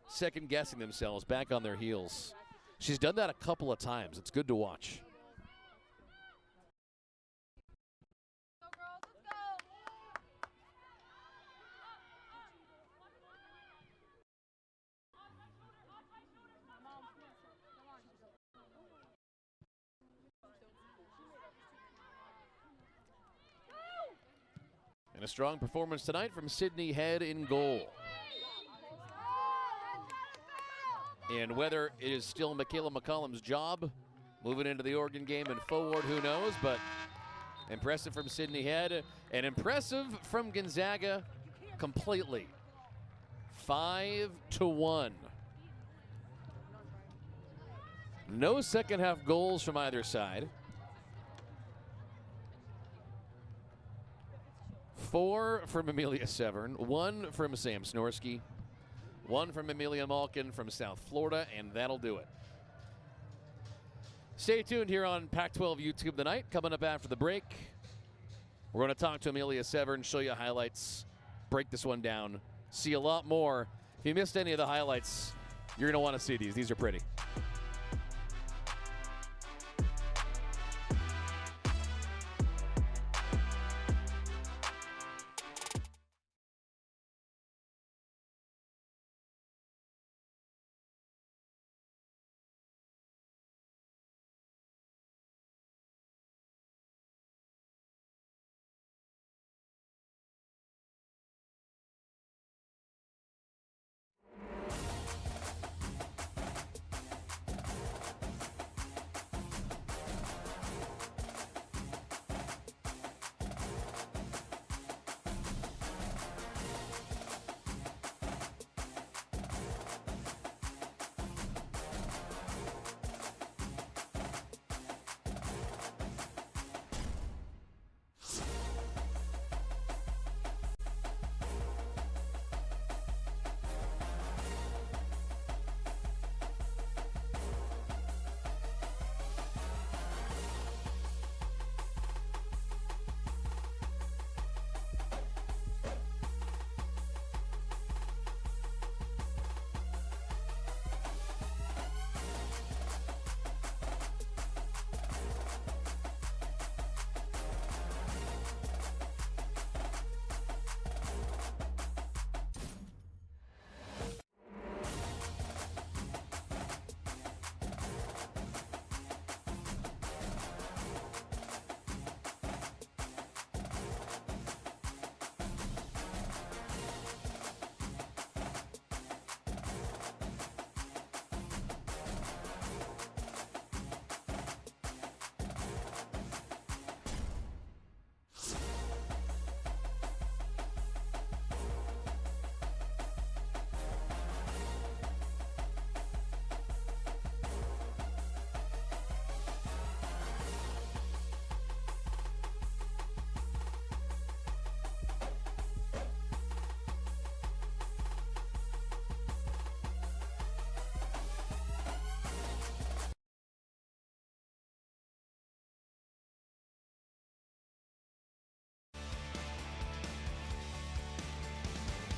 second-guessing themselves back on their heels. She's done that a couple of times. It's good to watch. And a strong performance tonight from Sydney Head in goal. And whether it is still Michaela McCollum's job moving into the Oregon game and forward, who knows, but impressive from Sydney Head and impressive from Gonzaga completely. 5-1. No second half goals from either side. 4 from Amelia Severn, 1 from Sam Snorsky, 1 from Amelia Malkin from South Florida, and that'll do it. Stay tuned here on Pac-12 YouTube tonight. Coming up after the break, we're going to talk to Amelia Severn, show you highlights, break this one down, see a lot more. If you missed any of the highlights, you're going to want to see these. These are pretty.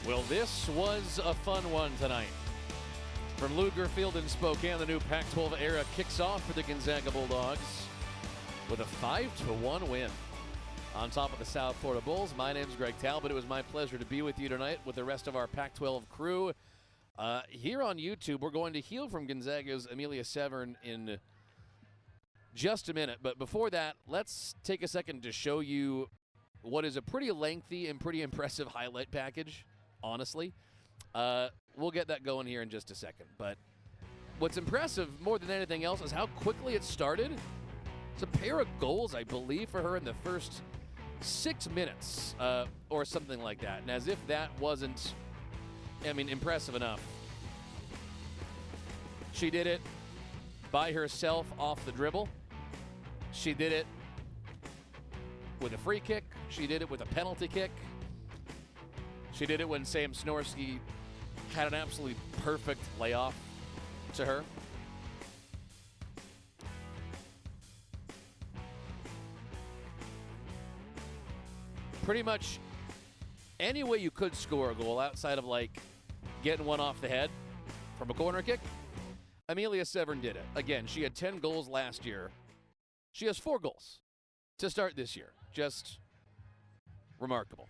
Well, this was a fun one tonight. From Luger Field in Spokane, the new Pac-12 era kicks off for the Gonzaga Bulldogs with a 5-1 win. On top of the South Florida Bulls, my name's Greg Talbot. It was my pleasure to be with you tonight with the rest of our Pac-12 crew. Here on YouTube, we're going to heal from Gonzaga's Amelia Severn in just a minute. But before that, let's take a second to show you what is a pretty lengthy and pretty impressive highlight package, honestly. We'll get that going here in just a second. But what's impressive more than anything else is how quickly it started. It's a pair of goals, I believe, for her in the first 6 minutes or something like that. And as if that wasn't, impressive enough. She did it by herself off the dribble. She did it with a free kick. She did it with a penalty kick. She did it when Sam Snorsky had an absolutely perfect layoff to her. Pretty much any way you could score a goal outside of like getting one off the head from a corner kick, Amelia Severn did it. Again, she had 10 goals last year. She has 4 goals to start this year. Just remarkable.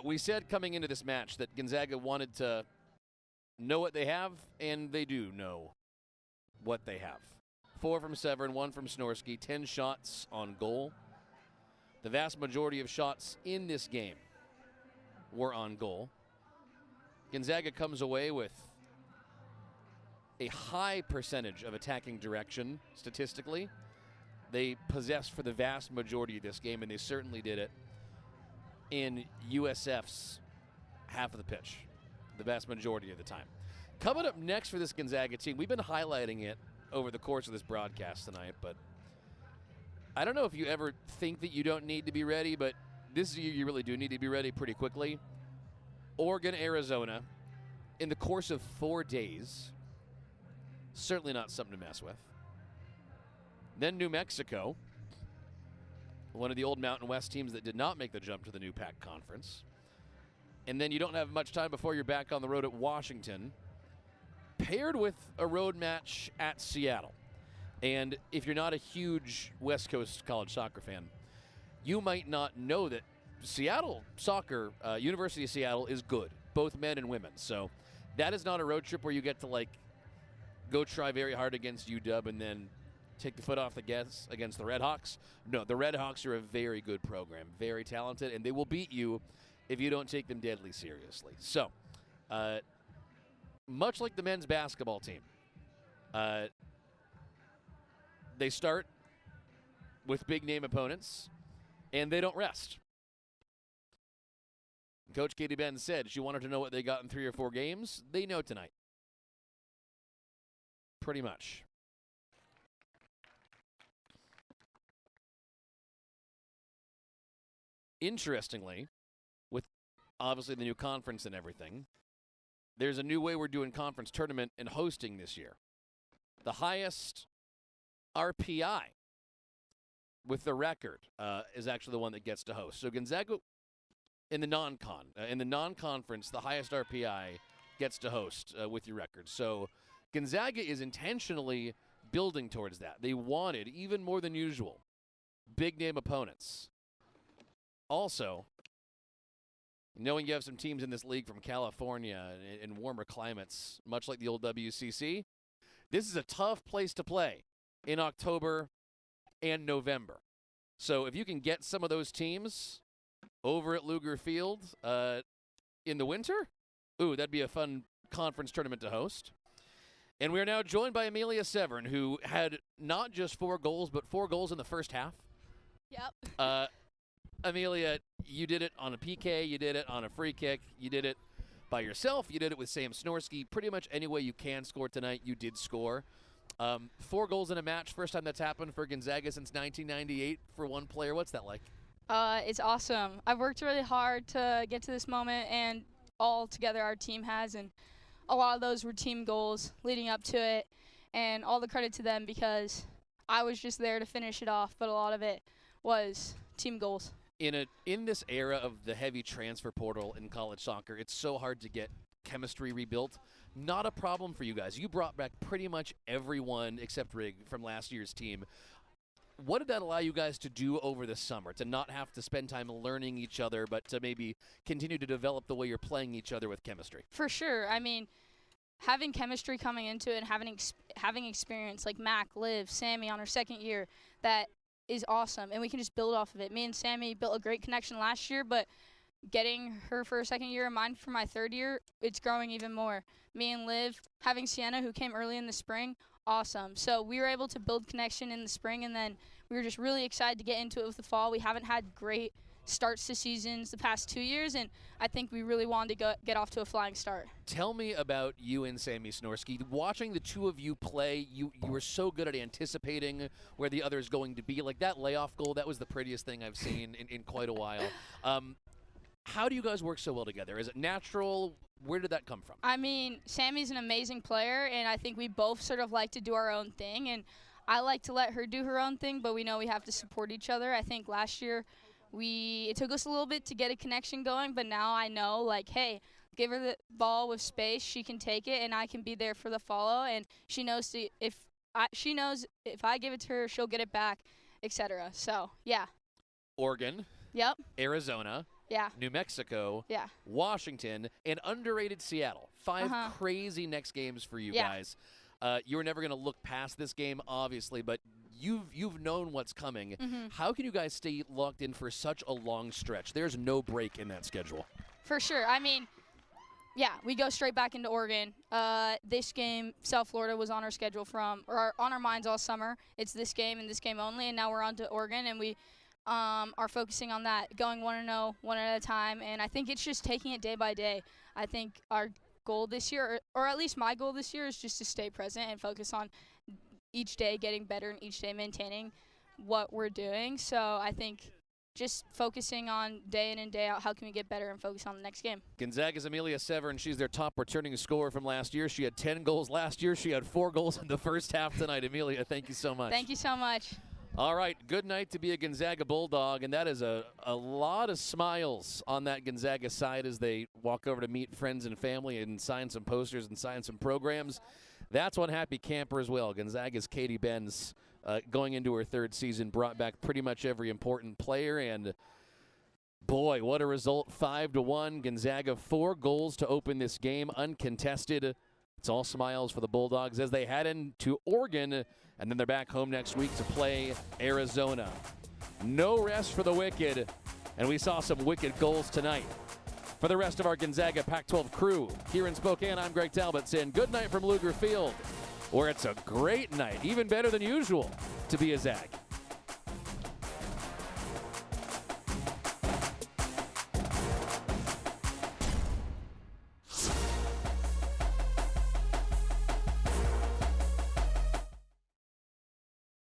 We said coming into this match that Gonzaga wanted to know what they have, and they do know what they have. 4 from Severn, 1 from Snorsky, 10 shots on goal. The vast majority of shots in this game were on goal. Gonzaga comes away with a high percentage of attacking direction statistically. They possessed for the vast majority of this game, and they certainly did it in USF's half of the pitch, the vast majority of the time. Coming up next for this Gonzaga team, we've been highlighting it over the course of this broadcast tonight, but I don't know if you ever think that you don't need to be ready, but this year you really do need to be ready pretty quickly. Oregon, Arizona, in the course of 4 days, certainly not something to mess with. Then New Mexico, one of the old Mountain West teams that did not make the jump to the new PAC conference. And then you don't have much time before you're back on the road at Washington, paired with a road match at Seattle. And if you're not a huge West Coast college soccer fan, you might not know that Seattle soccer, University of Seattle, is good, both men and women. So that is not a road trip where you get to, like, go try very hard against UW and then take the foot off the gas against the Red Hawks. No, the Red Hawks are a very good program, very talented, and they will beat you if you don't take them deadly seriously. So, much like the men's basketball team, they start with big-name opponents, and they don't rest. Coach Katie Benz said she wanted to know what they got in 3 or 4 games. They know tonight. Pretty much. Interestingly, with obviously the new conference and everything, there's a new way we're doing conference tournament and hosting this year. The highest RPI with the record is actually the one that gets to host. So Gonzaga in the non-conference, the highest RPI gets to host with your record. So Gonzaga is intentionally building towards that. They wanted, even more than usual, big-name opponents. Also, knowing you have some teams in this league from California and warmer climates, much like the old WCC, this is a tough place to play in October and November. So if you can get some of those teams over at Luger Field in the winter, that'd be a fun conference tournament to host. And we are now joined by Amelia Severn, who had not just 4 goals, but 4 goals in the first half. Yep. Amelia, you did it on a PK, you did it on a free kick, you did it by yourself, you did it with Sam Snorsky. Pretty much any way you can score tonight, you did score. 4 goals in a match, first time that's happened for Gonzaga since 1998 for one player. What's that like? It's awesome. I've worked really hard to get to this moment, and all together our team has, and a lot of those were team goals leading up to it, and all the credit to them because I was just there to finish it off, but a lot of it was team goals. In this era of the heavy transfer portal in college soccer, it's so hard to get chemistry rebuilt. Not a problem for you guys. You brought back pretty much everyone except Rig from last year's team. What did that allow you guys to do over the summer? To not have to spend time learning each other, but to maybe continue to develop the way you're playing each other with chemistry? For sure. I mean, having chemistry coming into it and having experience like Mac, Liv, Sammy on her second year, that is awesome, and we can just build off of it. Me and Sammy built a great connection last year, but getting her for a second year and mine for my third year, it's growing even more. Me and Liv, having Sienna, who came early in the spring, awesome. So we were able to build connection in the spring, and then we were just really excited to get into it with the fall. We haven't had great starts to seasons the past 2 years, and I think we really wanted to get off to a flying start. Tell me about you and Sammy Snorsky. Watching the two of you play, you were so good at anticipating where the other is going to be. Like that layoff goal, that was the prettiest thing I've seen in quite a while. How do you guys work so well together? Is it natural? Where did that come from? I mean, Sammy's an amazing player, and I think we both sort of like to do our own thing, and I like to let her do her own thing, but we know we have to support each other. I think last year it took us a little bit to get a connection going, but now I know, like, hey, give her the ball with space, she can take it, and I can be there for the follow, and she knows if I give it to her, she'll get it back, etc. So, yeah. Oregon. Yep. Arizona. Yeah. New Mexico. Yeah. Washington, and underrated Seattle. 5 crazy next games for you guys. You were never going to look past this game, obviously, but you've known what's coming. How can you guys stay locked in for such a long stretch? There's no break in that schedule. For sure. I mean, yeah, we go straight back into Oregon. This game, South Florida, was on our schedule or on our minds all summer. It's this game and this game only, and now we're on to Oregon, and we are focusing on that, going 1-0, one at a time, and I think it's just taking it day by day. I think our goal this year, or at least my goal this year, is just to stay present and focus on each day getting better and each day maintaining what we're doing. So I think just focusing on day in and day out, how can we get better and focus on the next game. Gonzaga's Amelia Severin, she's their top returning scorer from last year. She had 10 goals last year. She had 4 goals in the first half tonight. Amelia, thank you so much. Thank you so much. All right, good night to be a Gonzaga Bulldog, and that is a lot of smiles on that Gonzaga side as they walk over to meet friends and family and sign some posters and sign some programs. That's one happy camper as well. Gonzaga's Katie Benz, going into her 3rd season, brought back pretty much every important player, and boy, what a result, 5-1. Gonzaga 4 goals to open this game, uncontested. It's all smiles for the Bulldogs as they head into Oregon, and then they're back home next week to play Arizona. No rest for the Wicked, and we saw some Wicked goals tonight. For the rest of our Gonzaga Pac-12 crew, here in Spokane, I'm Greg Talbot saying good night from Luger Field, where it's a great night, even better than usual, to be a Zag.